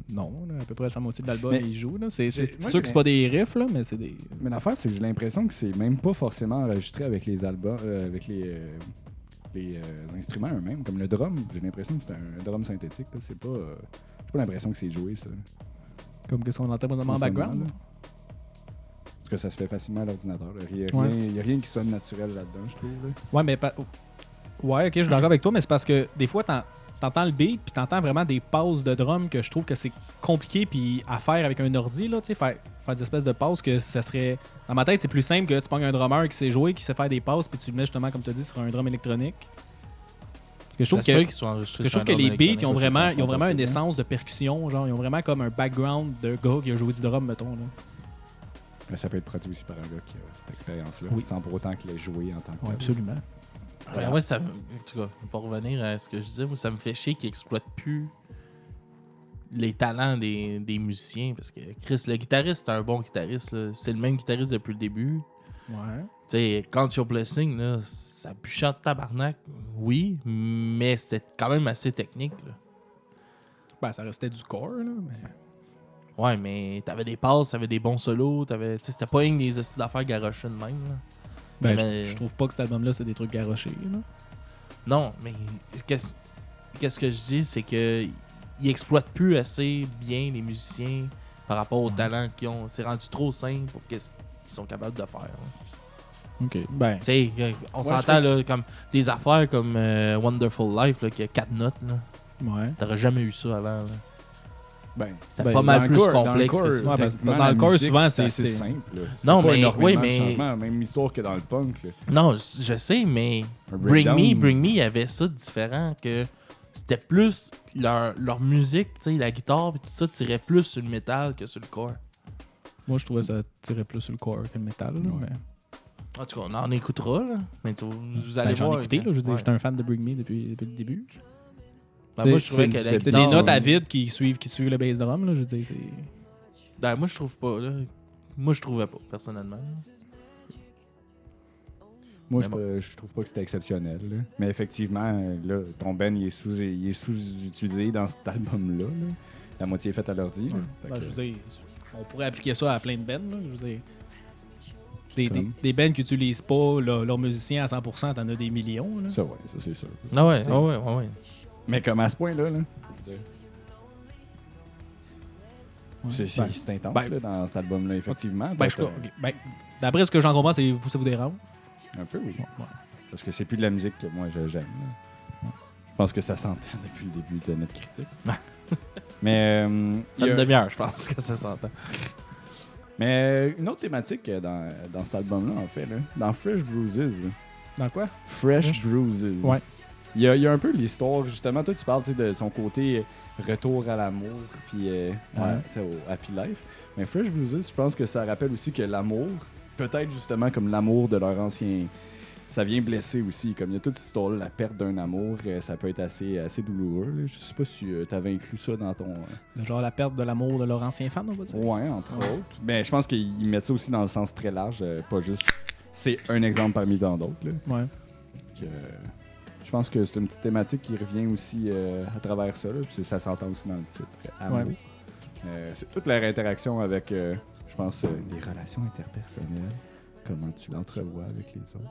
Non, là, à peu près la moitié de l'album, Mais il joue. Là. C'est sûr moi, que c'est pas des riffs, là, mais c'est des... Mais l'affaire, c'est que j'ai l'impression que c'est même pas forcément enregistré avec les albums, avec les instruments eux-mêmes. Comme le drum, j'ai l'impression que c'est un drum synthétique. Là. J'ai pas l'impression que c'est joué, ça. Comme qu'est-ce qu'on entend en background? Parce que ça se fait facilement à l'ordinateur. Il n'y a rien qui sonne naturel là-dedans, je trouve. Là. Ouais, mais... Ouais, ok, je suis d'accord avec toi, mais c'est parce que des fois, t'entends le beat, puis t'entends vraiment des passes de drum que je trouve que c'est compliqué puis à faire avec un ordi, là, tu sais, faire des espèces de passes que ça serait... Dans ma tête, c'est plus simple que tu pognes un drummer qui sait jouer, qui sait faire des passes, puis tu le mets justement, comme tu as dit, sur un drum électronique. Parce que je trouve que les beats, ils ont vraiment une essence de percussion, genre, ils ont vraiment comme un background de gars qui a joué du drum, mettons, là. Mais ça peut être produit aussi par un gars qui a cette expérience-là, oui. sans pour autant qu'il ait joué en tant que... Oui, absolument. Ouais, moi, en tout cas, pour revenir à ce que je disais, moi, ça me fait chier qu'ils exploitent plus les talents des musiciens. Parce que Chris, le guitariste, c'est un bon guitariste. Là. C'est le même guitariste depuis le début. Ouais. Tu sais, Count Your Blessing, là, ça bûchait de tabarnak. Oui, mais c'était quand même assez technique. Là. Ben, ça restait du corps, là, mais... Ouais, mais t'avais des passes, t'avais des bons solos, c'était pas une des astuces d'affaires garochées de même. Là. Ben, mais... je trouve pas que cet album-là, c'est des trucs garochés. Là. Non, mais qu'est-ce que je dis, c'est que ils exploitent plus assez bien les musiciens par rapport au talent qu'ils ont. C'est rendu trop simple pour ce qu'ils sont capables de faire. Là. OK. Ben... Tu sais, on s'entend là, comme des affaires comme Wonderful Life, là, qui a 4 notes. Là. Ouais. T'aurais jamais eu ça avant. Là. C'était ben, pas mal plus complexe que ça. Ouais, parce que dans le corps, souvent, c'est simple. Là. Non, pas mais oui, de mais changement, même histoire que dans le punk. Là. Non, je sais, mais Bring Me, il y avait ça de différent que c'était plus leur musique, tu sais, la guitare et tout ça tirait plus sur le métal que sur le corps. Moi, je trouvais que ça tirait plus sur le corps que le métal. Là, mais... En tout cas, on en écoutera, là. Mais vous allez j'en voir. Écouté, là, je veux dire, j'étais un fan de Bring Me depuis le début. Ben, moi, je trouvais que c'est des notes à vide qui suivent le bass drum, là, je veux dire, c'est... Ben, moi, je trouve pas, là. Moi, je trouvais pas, personnellement. Moi, je trouve pas que c'était exceptionnel. Là. Mais effectivement, là, ton Ben, il est sous-utilisé dans cet album-là. Là. La moitié est faite à l'ordi. Ouais. Ben, je veux dire, on pourrait appliquer ça à plein de bands, là, je veux dire. Des bands qui n'utilisent pas leurs musiciens à 100%, t'en as des millions. Là. Ça, ouais, ça c'est sûr. Ah ouais. Mais comme à ce point-là, là. C'est Ben, intense ben, là, dans cet album-là, effectivement. Ben, d'après ce que j'en comprends, ça vous dérange. Un peu, oui. Ouais. Parce que c'est plus de la musique que moi j'aime. Là. Je pense que ça s'entend depuis le début de notre critique. Mais il y a- Une demi-heure, je pense que ça s'entend. mais une autre thématique dans cet album-là, en fait, là, dans Fresh Bruises. Là. Dans quoi? Fresh Bruises. Ouais. Il y a un peu l'histoire, justement. Toi, tu parles de son côté retour à l'amour, puis au Happy Life. Mais Fresh Bruises, je pense que ça rappelle aussi que l'amour, peut-être justement comme l'amour de leur ancien. Ça vient blesser aussi. Comme il y a toute cette histoire-là, la perte d'un amour, ça peut être assez douloureux. Là. Je sais pas si tu avais inclus ça dans ton. Genre la perte de l'amour de leur ancien fan, on va dire. Ouais, entre autres. Mais je pense qu'ils mettent ça aussi dans le sens très large, pas juste. C'est un exemple parmi tant d'autres. Là. Ouais. Que, je pense que c'est une petite thématique qui revient aussi à travers ça. Là, puis ça s'entend aussi dans le titre. Amour. Ouais. C'est toute leur interaction avec, je pense, les relations interpersonnelles. Comment tu l'entrevois avec les autres.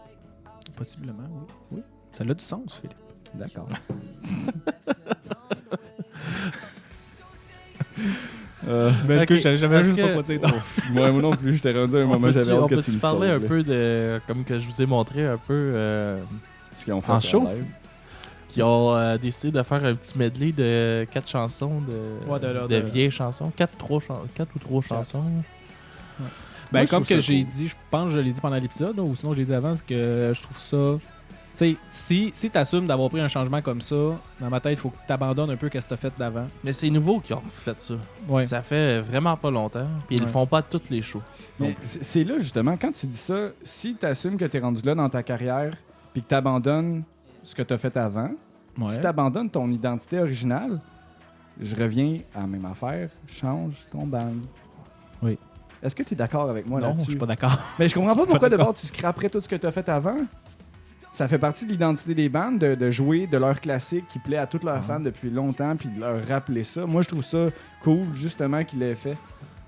Possiblement, oui. Ça a du sens, Philippe. D'accord. Mais est-ce que j'avais Est-ce juste que- pas quoi dire. Moi non plus, j'étais rendu à un moment, j'avais hâte que tu me parler un sauves, là. peu de, comme que je vous ai montré un peu, Ce qu'ils ont fait en show? live. qui ont décidé de faire un petit medley de 4 chansons, de vieilles chansons. 4 ou 3 chansons. Ben, Moi, je comme trouve que ça j'ai cool. dit, je pense que je l'ai dit pendant l'épisode, ou sinon je l'ai dit avant, c'est que je trouve ça. Tu sais, si tu assumes d'avoir pris un changement comme ça, dans ma tête, il faut que tu abandonnes un peu ce que tu as fait d'avant. Mais c'est nouveau qui ont fait ça. Ouais. Ça fait vraiment pas longtemps. Puis ils le Ouais. font pas toutes les shows. Mais c'est là, justement, quand tu dis ça, si tu assumes que tu es rendu là dans ta carrière, puis que tu abandonnes ce que tu as fait avant, Ouais. si tu abandonnes ton identité originale, je reviens à la même affaire, change ton band. Oui. Est-ce que tu es d'accord avec moi Non, je là-dessus? suis pas d'accord. Mais je comprends Je pas suis pourquoi pas d'abord tu scraperais tout ce que tu as fait avant. Ça fait partie de l'identité des bandes de jouer de leur classique qui plaît à tous leurs fans depuis longtemps puis de leur rappeler ça. Moi, je trouve ça cool, justement, qu'il l'ait fait.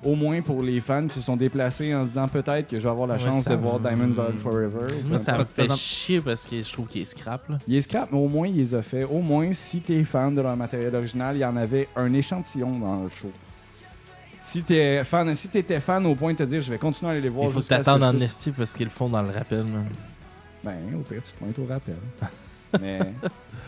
Au moins pour les fans qui se sont déplacés en se disant peut-être que je vais avoir la Ouais, chance ça- de voir Diamonds Are Forever. Moi, ça me Par fait exemple- chier parce que je trouve qu'il est scrap. Là. Il est scrap, mais au moins il les a fait. Au moins, si t'es fan de leur matériel original, il y en avait un échantillon dans le show. Si t'étais fan au point de te dire je vais continuer à aller les voir Il faut que jusqu'à ce t'attendes je en puisse- esti parce qu'ils le font dans le rappel. Man. Ben, au pire, tu te pointes au rappel. Mais, tu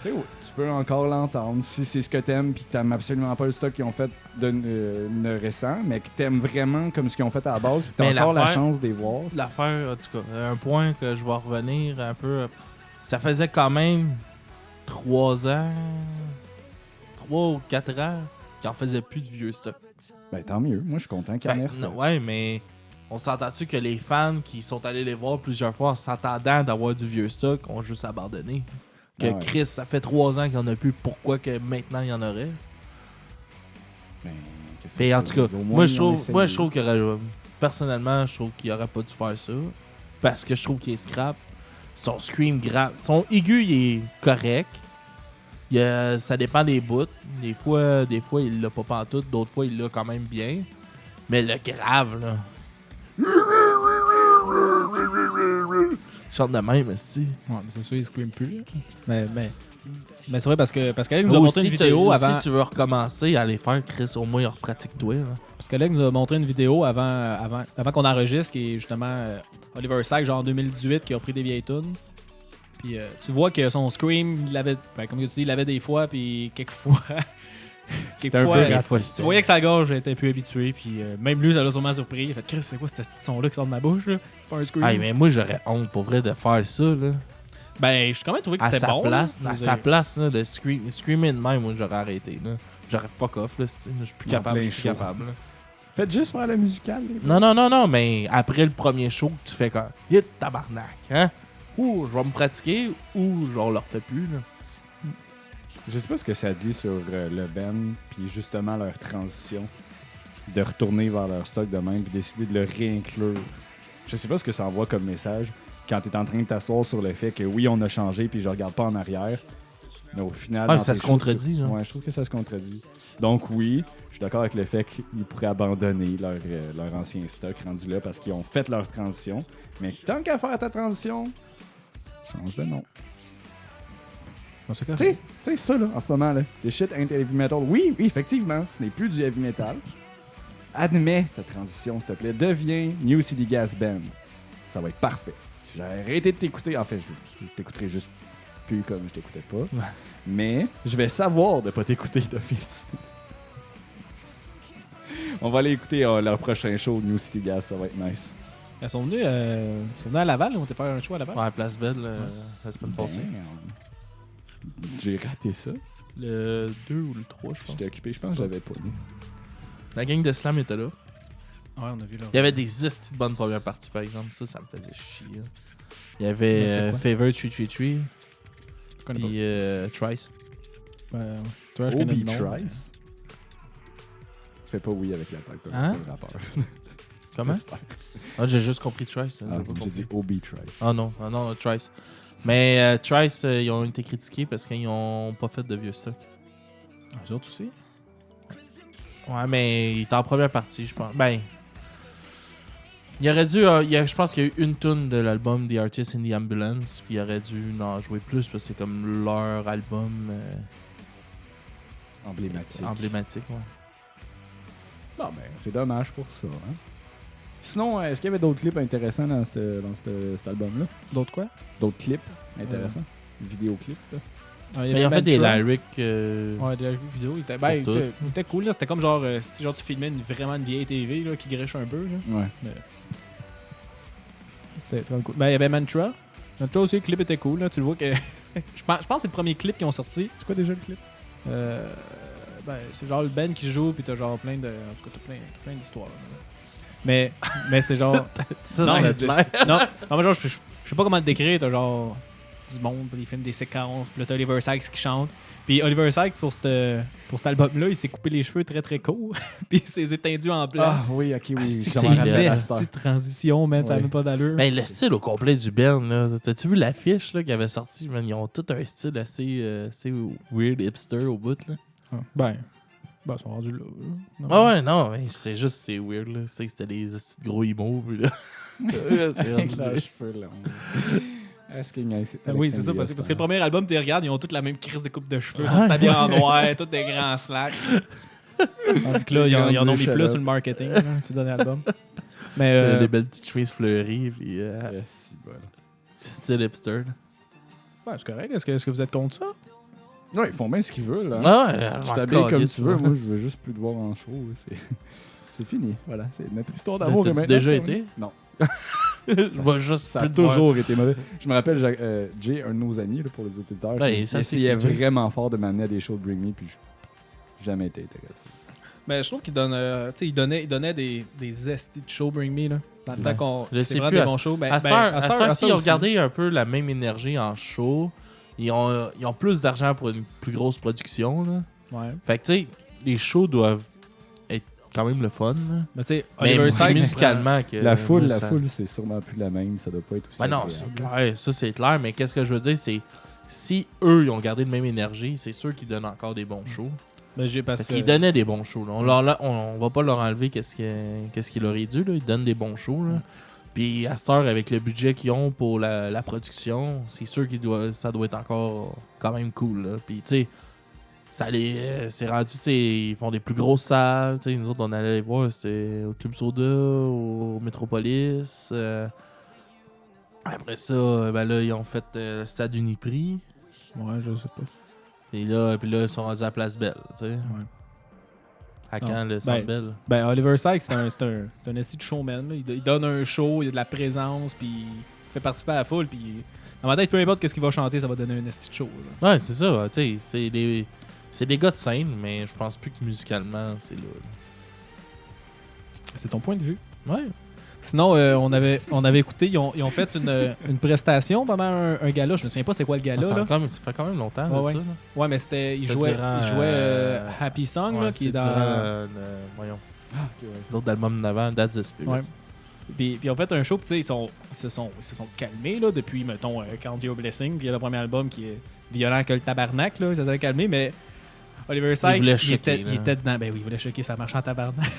sais, ouais, tu peux encore l'entendre si c'est ce que t'aimes puis que t'aimes absolument pas le stock qu'ils ont fait de récent, mais que t'aimes vraiment comme ce qu'ils ont fait à la base puis que t'as Mais encore la l'affaire- chance de les voir. L'affaire, en tout cas, un point que je vais revenir un peu. Ça faisait quand même 3 ans, 3 ou 4 ans qu'ils en faisaient plus de vieux stock. Ben, tant mieux. Moi, je suis content qu'il y en ait refait. Non, ouais, mais on s'entend-tu que les fans qui sont allés les voir plusieurs fois en s'attendant d'avoir du vieux stock ont juste abandonné? Que Ah ouais. Chris, ça fait 3 ans qu'il n'y en a plus, pourquoi que maintenant il y en aurait? Ben, qu'est-ce Mais que en tu tout veux? cas, Au moins, moi ils ont je trouve essayé. qu'il aurait. Personnellement, je trouve qu'il aurait pas dû faire ça. Parce que je trouve qu'il est scrap. Son scream grave. Son aigu, il est correct. Ça dépend des bouts. Des fois, il l'a pas pantoute. D'autres fois, il l'a quand même bien. Mais le grave, là. Je chante de même, esti. Ouais, mais c'est sûr, il scream plus. Mais c'est vrai parce qu'Alex nous a Ou montré une vidéo avant. Si tu veux recommencer, allez faire, Chris, au moins, pratique-toi. là. Parce qu'Alex nous a montré une vidéo avant qu'on enregistre, qui est justement Oliver Sacks, genre en 2018, qui a pris des vieilles tunes. Puis tu vois que son scream, il l'avait, comme tu dis, il l'avait des fois, puis quelquefois. C'était un peu Des fois, Tu voyais que sa gorge était plus habituée, puis même lui, ça l'a sûrement surpris. Il a fait Chris, c'est quoi ce petit son-là qui sort de ma bouche, là? C'est pas un scream. Hey, mais moi, j'aurais honte pour vrai de faire ça. Là. Ben, je suis quand même trouvé que À c'était sa bon. place, là. à Je veux sa dire, place là, de screamer de même, moi, j'aurais arrêté. Là. J'aurais fuck off. Là, je suis plus En capable. plein Je suis show. capable. là. Faites juste faire le musical. les gars. Non, mais après le premier show, tu fais comme hit tabarnak. Hein? Ou je vais me pratiquer, ou je le refais plus. Là. Je sais pas ce que ça dit sur le band, puis justement leur transition, de retourner vers leur stock de même, puis décider de le réinclure. Je sais pas ce que ça envoie comme message quand t'es en train de t'asseoir sur le fait que oui, on a changé, puis je regarde pas en arrière. Mais au final. Ah, dans ça tes se shows, contredit, genre. Ouais, je trouve que ça se contredit. Donc oui, je suis d'accord avec le fait qu'ils pourraient abandonner leur ancien stock rendu là parce qu'ils ont fait leur transition. Mais tant qu'à faire ta transition, change de nom. C'est Tu sais, ça, là, en ce moment, là. The shit ain't heavy metal. Oui, effectivement, ce n'est plus du heavy metal. Admets ta transition, s'il te plaît. Deviens New City Gas Band. Ça va être parfait. Si j'avais arrêté de t'écouter, en fait, je t'écouterai juste plus comme je t'écoutais pas. Mais je vais savoir de pas t'écouter d'office. On va aller écouter leur prochain show, New City Gas, ça va être nice. Ils sont venus à Laval, on était faire un show à Laval. Ouais, Place Belle, la semaine passée. J'ai raté ça. Le 2 ou le 3, je pense. J'étais occupé, je pense que j'avais pas dit. La gang de Slam était là. Ouais, on a vu là. Il y avait des estis de bonnes premières parties, par exemple. Ça me faisait chier. Il y Mais avait c'était quoi? Favor 333 Je connais puis Trice. pas. Toi, je connais Obi le nom. Trice. Fais pas oui avec l'attaque, toi, Hein? c'est le rappeur. Comment? J'espère. Ah, j'ai juste compris Trice. Ah, j'ai dit Obi Trice. Ah non, Trice. Mais Trice, ils ont été critiqués parce qu'ils ont pas fait de vieux stock. Eux autres aussi? Ouais, mais il était en première partie, je pense. Ben, il aurait dû. Je pense qu'il y a eu une tune de l'album The Artist in the Ambulance, puis il aurait dû en jouer plus parce que c'est comme leur album emblématique. Ouais. Non, mais c'est dommage pour ça. Hein? Sinon, est-ce qu'il y avait d'autres clips intéressants dans cet album-là? D'autres quoi? D'autres clips intéressants? Vidéoclips, là? Il y Mais ils ont fait des Mantra. lyrics. Ouais, des vidéos. Il était, Pour tout. il était cool, là. C'était comme genre, si genre tu filmais vraiment une vieille TV là, qui griche un peu. Là. Ouais. C'est comme cool. Ben, il y avait Mantra. Mantra aussi, le clip était cool. Là. Tu le vois que. je pense que c'est le premier clip qu'ils ont sorti. C'est quoi déjà le clip? Ben, c'est genre le band qui joue, puis t'as genre plein de. En tout cas, t'as plein d'histoires. Là. Mais c'est genre. Ça, Non, ça va mais être clair. non, mais genre, je sais pas comment le décrire. T'as genre du monde, puis ils filment des séquences, puis là, t'as Oliver Sykes qui chante. Puis Oliver Sykes, pour cet album-là, il s'est coupé les cheveux très très courts, puis il s'est étendu en blanc. Ah oui, ok, oui. Ah, c'est je que m'en c'est rappelle laid, à Belle cette heure. petite transition, man, ça Ouais. n'a même pas d'allure. Mais le style au complet du band, là, t'as-tu vu l'affiche là, qu'ils avaient sorti? Man, ils ont tout un style assez weird, hipster au bout. Là. Ah, ben, ils sont rendus là. Non. Ah ouais, non, mais c'est weird. Là. C'est que c'était des petits gros emo. Puis là. C'est Avec rendu leurs là. cheveux longs. Asking Alex- Oui, c'est ça, Alexandria parce que le premier album, tu les regardes, ils ont toutes la même crise de coupe de cheveux, ils sont Ah, habillés en noir, tous des grands slacks. Tandis que là, ils en ont mis plus sur le marketing, là, tu donnes l'album. Mais Des belles petites chemises fleuries. Puis Yes, bon. style hipster. Là. ouais, c'est correct. Est-ce que vous êtes contre ça? Ouais, ils font bien ce qu'ils veulent. Hein. Ah ouais, Tu t'habilles comme tu veux. Moi, je veux juste plus te voir en show. C'est fini. Voilà, c'est notre histoire d'amour. T'as-tu est maintenant déjà terminée. été? Non. Je vais juste Ça a plus te voir. toujours été mauvais. Je me rappelle, Jay, un de nos amis, là, pour les auditeurs, Ouais, qui ça, c'est essayait qui, Jay? vraiment fort de m'amener à des shows de Bring Me, puis j'ai jamais été intéressé. Mais je trouve qu'il donne, tu sais, il donnait des estis de show Bring Me, là. Dans le Ouais. temps qu'on. Je c'est sais vraiment plus, des à- bons shows. Ben, À cette heure, s'ils ont aussi. regardé un peu la même énergie en show, ils ont plus d'argent pour une plus grosse production. Là. Ouais. Fait que, tu sais, les shows doivent être quand même le fun. Là. Mais tu sais, Mais Oliver c'est Sykes. musicalement que. La foule, moi, ça- c'est sûrement plus la même. Ça doit pas être aussi Ben non, agréable. c'est clair. Ça, c'est clair. Mais qu'est-ce que je veux dire, c'est si eux, ils ont gardé la même énergie, c'est sûr qu'ils donnent encore des bons shows. Ben, parce Parce que. qu'ils donnaient des bons shows. Là. On va pas leur enlever qu'est-ce qu'il aurait dû. Là. Ils donnent des bons shows. Là. Puis à cette heure, avec le budget qu'ils ont pour la production, c'est sûr que ça doit être encore quand même cool. Là. Puis tu sais, c'est rendu, tu sais, ils font des plus grosses salles. Tu sais, nous autres, on allait les voir, c'était au Club Soda, au Metropolis. Après ça, ben là, ils ont fait le Stade Uniprix. Ouais, je sais pas. Et là, puis là, ils sont rendus à Place Belle, tu sais. Ouais. À Non. quand le Centre Bell? Ben, Oliver Sykes, c'est un esti de showman. Là. Il donne un show, il y a de la présence, puis il fait participer à la foule, puis dans ma tête, peu importe qu'est-ce qu'il va chanter, ça va donner un esti de show. Là. Ouais, c'est ça. Tu sais, c'est des gars de scène, mais je pense plus que musicalement, c'est là. C'est ton point de vue. Ouais. Sinon, on avait écouté, ils ont fait une prestation pendant un gala. Je me souviens pas c'est quoi le gala. Là. Ça fait quand même longtemps, Ouais, là, ouais. ça. Là. Ouais, mais c'était. Il C'est jouait durant, Happy Song, Ouais, là, qui c'est est dans. durant voyons, Ah, ok, ouais. l'autre album d'avant, That's the Spirit. Ouais. Puis ils ont fait un show, puis tu sais, ils se sont calmés là, depuis, mettons, Count Your Blessing, puis il y a le premier album qui est violent que le tabarnak, là, ça s'est calmé, mais Oliver Sykes, voulait il choquer, était là. dedans. Ben oui, il voulait choquer, ça marche en tabarnak.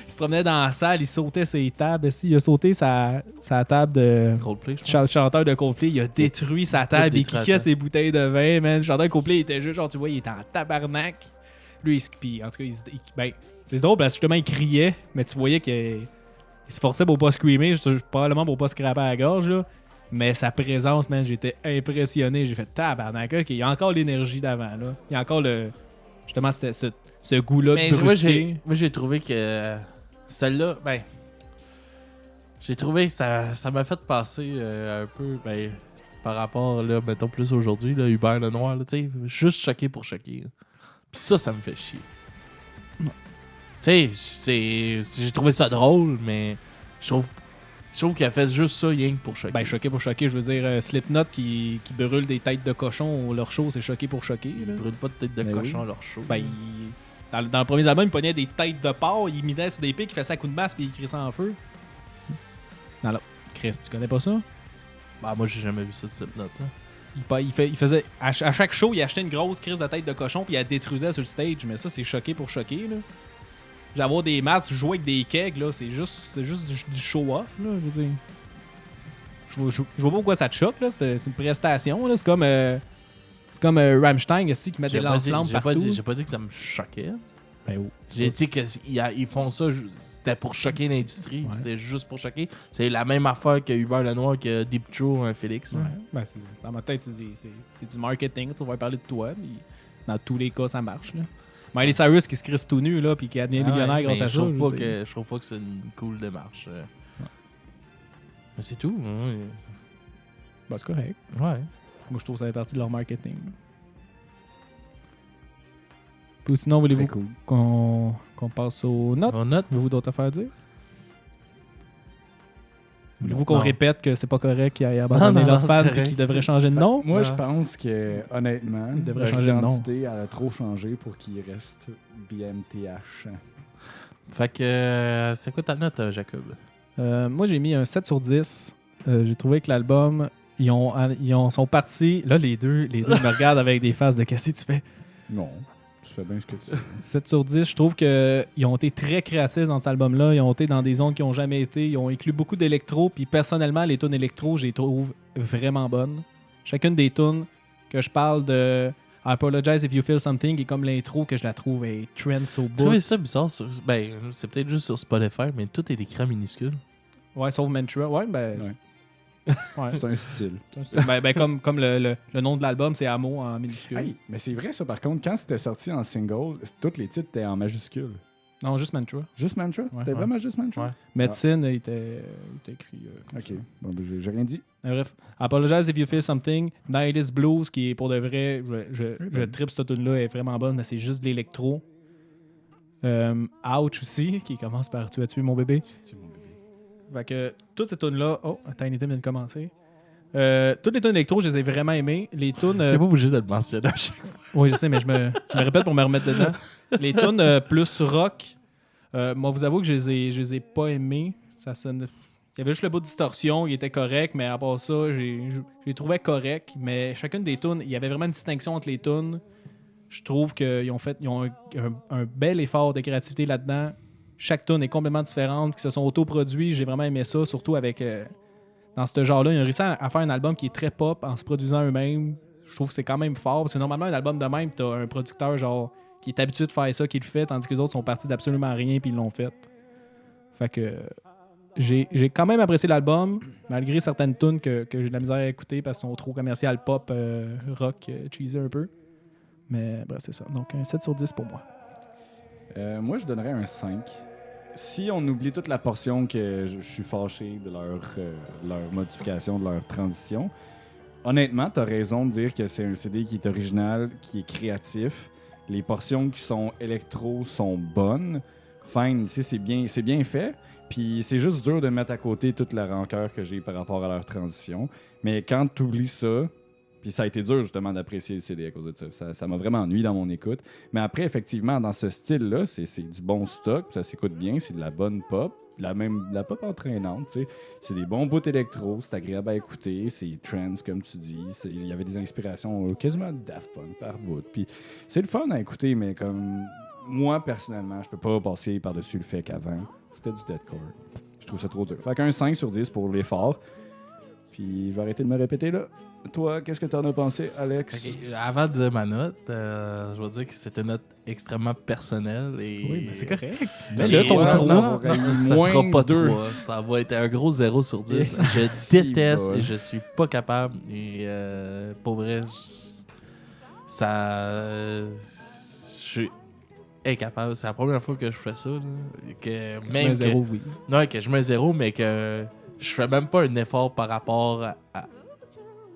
se promenait dans la salle, il sautait sur les tables. Il a sauté sa table de Coldplay, je pense. chanteur de Coldplay. Il a détruit sa table, il kickait ses bouteilles de vin, man. Le chanteur de Coldplay, il était juste genre, tu vois, il était en tabarnak. Lui, puis en tout cas, ben, c'est drôle parce que justement, il criait, mais tu voyais qu'il se forçait pour pas screamer, probablement pour pas se scraper à la gorge, là. Mais sa présence, man, j'étais impressionné. J'ai fait tabarnak, il y a encore l'énergie d'avant, là. Il y a encore justement ce goût-là de brusquer. Moi, j'ai trouvé que celle-là, ben, j'ai trouvé que ça m'a fait passer un peu, ben, par rapport, là, mettons plus aujourd'hui, là, Hubert Lenoir, là, tu sais, juste choqué pour choquer. Puis ça me fait chier. Tu sais, j'ai trouvé ça drôle, mais je trouve qu'il a fait juste ça rien que pour choquer. Ben, choqué pour choquer, je veux dire, Slipknot qui brûle des têtes de cochon au leur show, c'est choqué pour choquer. Ils brûlent pas de tête de cochon à leur show. Ben, dans le premier album, il pognait des têtes de porc, il imitait sur des pics, il faisait ça à coups de masse puis il crissait en feu. Non, là, Chris, tu connais pas ça? Bah, moi, j'ai jamais vu ça de Slipknot, là. Il faisait à chaque show, il achetait une grosse crise de tête de cochon puis il la détruisait sur le stage, mais ça, c'est choqué pour choquer, là. Avoir des masques, jouer avec des kegs, là, c'est juste du show-off, là, je veux dire. Je vois pas pourquoi ça te choque, là. C'est une prestation, là. C'est comme Rammstein aussi qui met des lance-flammes partout. J'ai pas dit que ça me choquait. Ben, oh. J'ai dit qu'ils font ça, c'était pour choquer l'industrie. Ouais. C'était juste pour choquer. C'est la même affaire que Hubert Lenoir, que Deep Throat, Félix. Ouais. Ben, dans ma tête, c'est du marketing pour pouvoir parler de toi, mais dans tous les cas, ça marche, là. Miley Cyrus qui se crisse tout nu là, puis qui a devenu millionnaire grâce à ça. Je trouve pas que c'est une cool démarche. Mais c'est tout. Hein. Ben, c'est correct. Ouais. Moi, je trouve que ça fait partie de leur marketing. Puis sinon, voulez-vous qu'on passe aux notes? Avez-vous d'autres affaires à dire? Voulez-vous qu'on répète que c'est pas correct qu'ils aient abandonné leur fan et qu'ils devraient changer de nom? Moi, je pense que, honnêtement, ils devraient changer de nom. L'identité a trop changé pour qu'il reste BMTH. Fait que, c'est quoi ta note, Jacob? Moi, j'ai mis un 7 sur 10. J'ai trouvé que l'album, ils sont partis. Là, les deux me regardent avec des faces de qu'est-ce que tu fais? Non. Tu fais bien ce que tu fais. 7 sur 10, je trouve qu'ils ont été très créatifs dans cet album-là. Ils ont été dans des zones qui n'ont jamais été. Ils ont inclus beaucoup d'électro. Puis personnellement, les tunes électro, je les trouve vraiment bonnes. Chacune des tunes que je parle de I Apologize If You Feel Something est comme l'intro que je la trouve est trance au bout. Tu vois ça bizarre? Ben, c'est peut-être juste sur Spotify, mais tout est écrit en minuscule. Ouais, sauf Mantra. Ouais, ben... Ouais. Ouais. C'est un style. Comme le nom de l'album, c'est Amo en minuscule. Hey, mais c'est vrai ça, par contre, quand c'était sorti en single, tous les titres étaient en majuscule. Non, juste Mantra. Juste Mantra? C'était vraiment juste Mantra? Ouais. Medicine, il était écrit... OK. Bon, ben, j'ai rien dit. Bref, Apologize If You Feel Something, Nihilist Blues, qui est pour de vrai... Je tripe cette tune-là, elle est vraiment bonne, mais c'est juste de l'électro. Ouch aussi, qui commence par Tu as tué mon bébé. Fait que toutes ces tunes-là... Oh, Tiny Tim vient de commencer. Toutes les tunes électro, je les ai vraiment aimées. Les tunes... T'es pas obligé de le mentionner à chaque fois. Oui, je sais, mais je me répète pour me remettre dedans. Les tunes plus rock, moi, vous avoue que je les ai pas aimées. Ça sonne... Il y avait juste le bout de distorsion, il était correct, mais à part ça, je les trouvais corrects. Mais chacune des tunes, il y avait vraiment une distinction entre les tunes. Je trouve qu'ils ont un bel effort de créativité là-dedans. Chaque tune est complètement différente, qui se sont autoproduits. J'ai vraiment aimé ça, surtout avec... dans ce genre-là, ils ont réussi à faire un album qui est très pop en se produisant eux-mêmes. Je trouve que c'est quand même fort, parce que normalement, un album de même, t'as un producteur genre qui est habitué de faire ça, qui le fait, tandis que les autres sont partis d'absolument rien puis ils l'ont fait. Fait que j'ai quand même apprécié l'album, malgré certaines tunes que j'ai de la misère à écouter parce qu'elles sont trop commerciales pop, rock, cheesy un peu. Mais bref, c'est ça. Donc un 7 sur 10 pour moi. Moi, je donnerais un 5. Si on oublie toute la portion que je suis fâché de leur modification, de leur transition, honnêtement, tu as raison de dire que c'est un CD qui est original, qui est créatif. Les portions qui sont électro sont bonnes. Fine, ici, c'est bien fait. Puis c'est juste dur de mettre à côté toute la rancœur que j'ai par rapport à leur transition. Mais quand tu oublies ça, puis ça a été dur justement d'apprécier le CD à cause de ça. Ça m'a vraiment ennuyé dans mon écoute. Mais après, effectivement, dans ce style-là, c'est du bon stock, ça s'écoute bien, c'est de la bonne pop, de la pop entraînante, tu sais. C'est des bons bouts électro, c'est agréable à écouter, c'est trance, comme tu dis. Il y avait des inspirations quasiment Daft Punk par bout. Puis c'est le fun à écouter, mais comme moi, personnellement, je peux pas passer par-dessus le fait qu'avant, C'était du deathcore. Je trouve ça trop dur. Fait qu'un 5 sur 10 pour l'effort. Puis je vais arrêter de me répéter là. Toi, qu'est-ce que t'en as pensé, Alex? Okay. Avant de dire ma note, je vais dire que c'est une note extrêmement personnelle. Et... Oui, mais c'est correct. Mais là, ton 3. Non, ça moins sera pas 2. 3. Ça va être un gros 0 sur 10. Je déteste et je suis pas capable. Et pour vrai, je suis incapable. C'est la première fois que je fais ça. Là, que Même même 0, oui. Non, que je mets 0, mais que je fais même pas un effort par rapport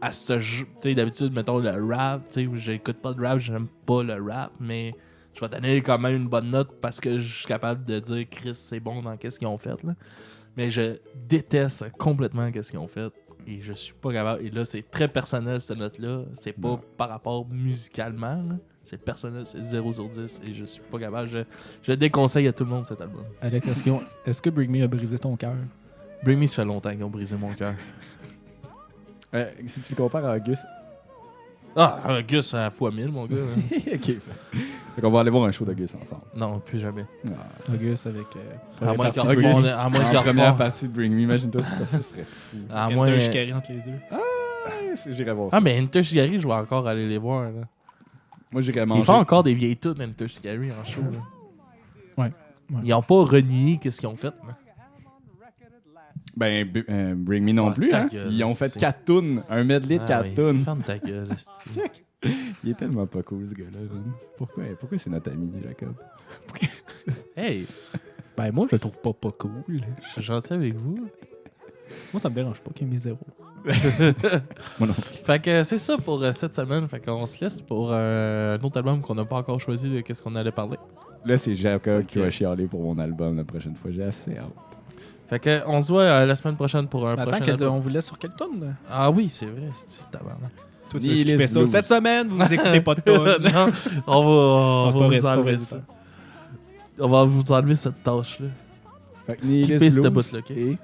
à ce jeu. Tu sais, d'habitude, mettons le rap, tu sais, j'écoute pas de rap, j'aime pas le rap, mais je vais donner quand même une bonne note parce que je suis capable de dire Chris, c'est bon dans qu'est-ce qu'ils ont fait, là. Mais je déteste complètement qu'est-ce qu'ils ont fait et je suis pas capable. Et là, c'est très personnel, cette note-là. C'est pas par rapport musicalement, là. C'est personnel, c'est 0 sur 10 et je suis pas capable. Je déconseille à tout le monde cet album. Alex, est-ce que Bring Me a brisé ton cœur? Bring Me, ça fait longtemps qu'ils ont brisé mon cœur. Si tu le compares à Auguste. Ah, Gus à fois 1000, mon gars. Hein. OK. Fait qu'on va aller voir un show d'Auguste ensemble. Non, plus jamais. Auguste avec... À moins partie qu'il de Bring Me. à moins En qu'il première refasse- partie de Bring Me, imagine-toi si ça serait fou. à moins- un chicaré entre les deux. J'irais voir ça. Ah, mais Enter Shigari, je vais encore aller les voir. Là. Moi, j'irais Ils manger. font encore des vieilles tunes, Enter Shigari, en show. Là. Ouais. Ils ont pas renié qu'est-ce qu'ils ont fait. Là. Ben, Bring Me non Ah, plus, ta hein. gueule, Ils ont fait c'est- 4 tunes. Un medley de 4 tunes. Ferme ta gueule, esti. Il est tellement pas cool, ce gars-là. Ron. Pourquoi c'est notre ami, Jacob? Hey, Ben moi, je le trouve pas cool. je suis gentil avec vous. Moi, ça me dérange pas qu'il y ait mis 0. Moi non. Fait que c'est ça pour cette semaine. Fait qu'on se laisse pour un autre album qu'on n'a pas encore choisi de qu'est-ce qu'on allait parler. Là, c'est Jacob qui Ok. va chialer pour mon album la prochaine fois. J'ai assez hâte. Fait que on se voit la semaine prochaine pour un Attends, prochain album. on vous laisse sur quelle tonne? Ah oui, c'est vrai, c'est tabarnak. Toi, tu veux skipper ça. Cette semaine, vous écoutez pas de tonne. Non, on c'est va pas vrai, vous c'est pas enlever vrai, ça. On va vous enlever cette tâche-là. Fait que Skipper Nihilist ce Blues bout-là, ok? et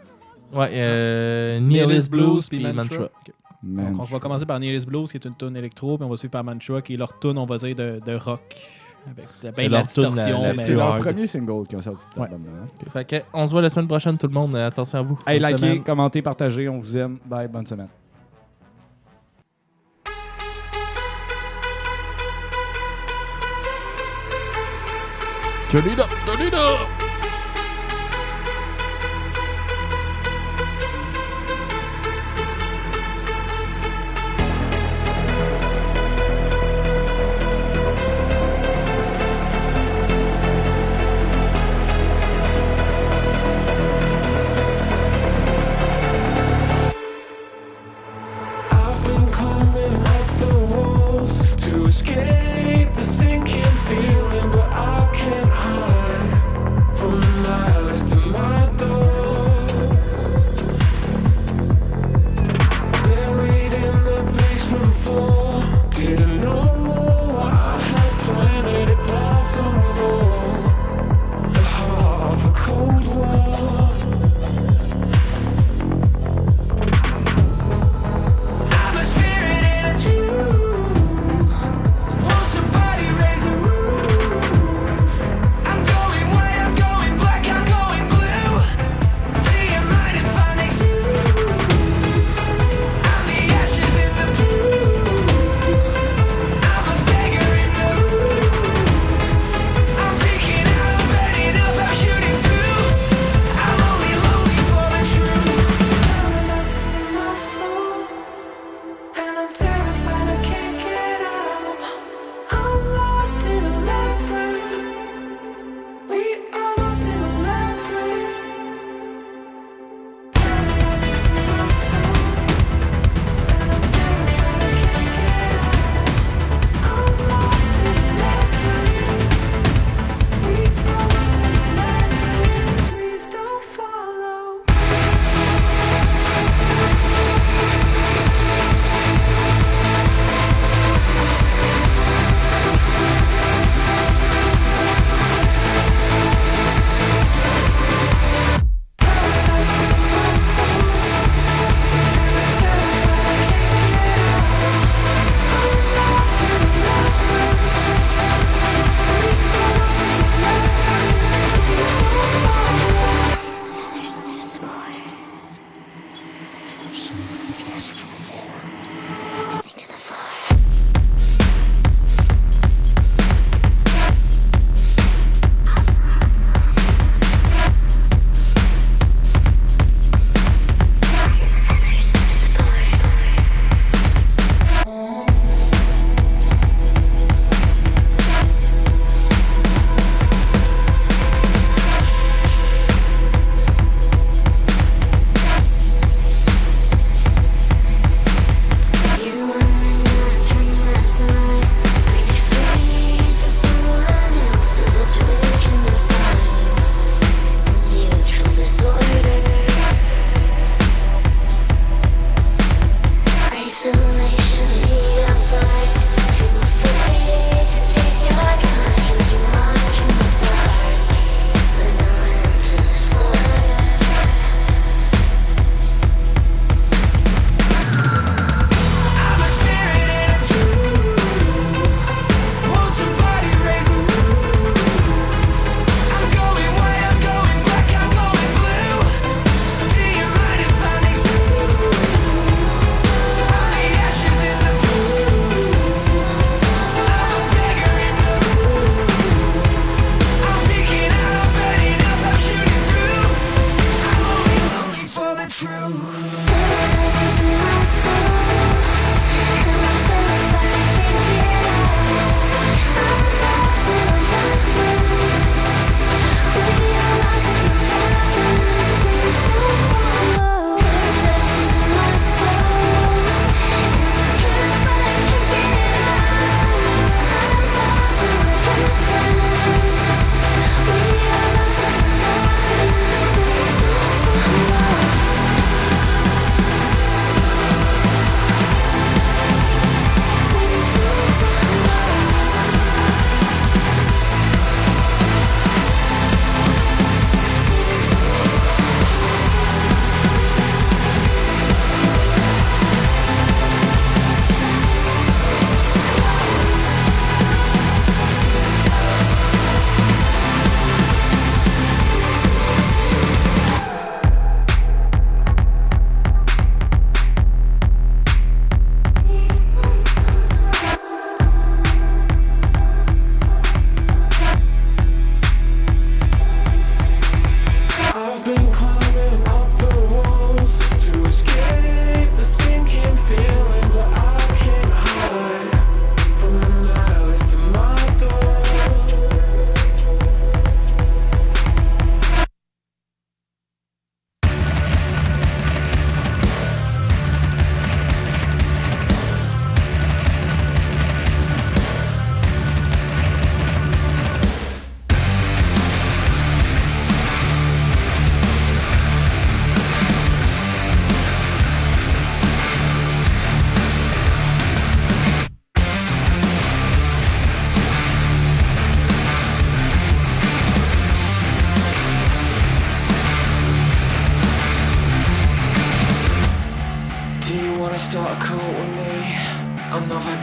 Ouais, Nihilist Blues puis Mantra. Ok. Donc, on va commencer par Nihilist Blues, qui est une tune électro, puis on va suivre par Mantra, qui est leur tune, on va dire, de rock. Avec C'est ben de la leur tune, distorsion. la mais- C'est leur hard. premier single qui ont sorti cet Ouais. album-là. hein. Fait que on se voit la semaine prochaine, tout le monde. Attention à vous. Hey, Bonne likez, semaine. commentez, partagez. On vous aime. Bye, bonne semaine. Turn it up, turn it up! I've been climbing up the walls to escape the sinking feeling, but I can't hide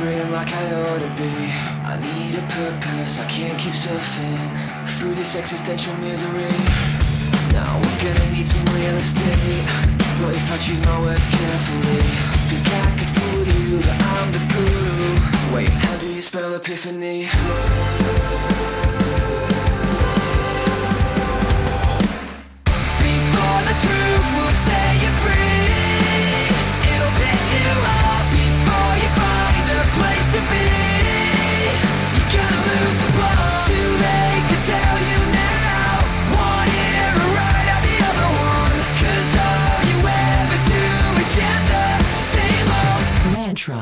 celebrating like I ought to be. I need a purpose, I can't keep surfing through this existential misery. Now we're gonna need some real estate, but if I choose my words carefully, think I could fool you that I'm the guru. Wait, how do you spell epiphany? Before the truth will set you free, it'll piss you off before you find a place to be. You're gonna lose the plot, too late to tell you now. One ear right out the other one, 'cause all you ever do is chant the same old mantra.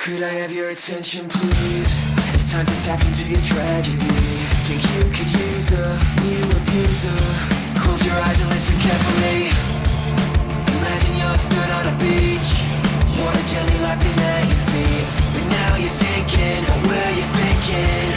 Could I have your attention, please? It's time to tap into your tragedy. Think you could use a new abuser? Close your eyes and listen carefully. Imagine you're stood on a beach, water gently lapping at your feet, but now you're sinking. What were you thinking?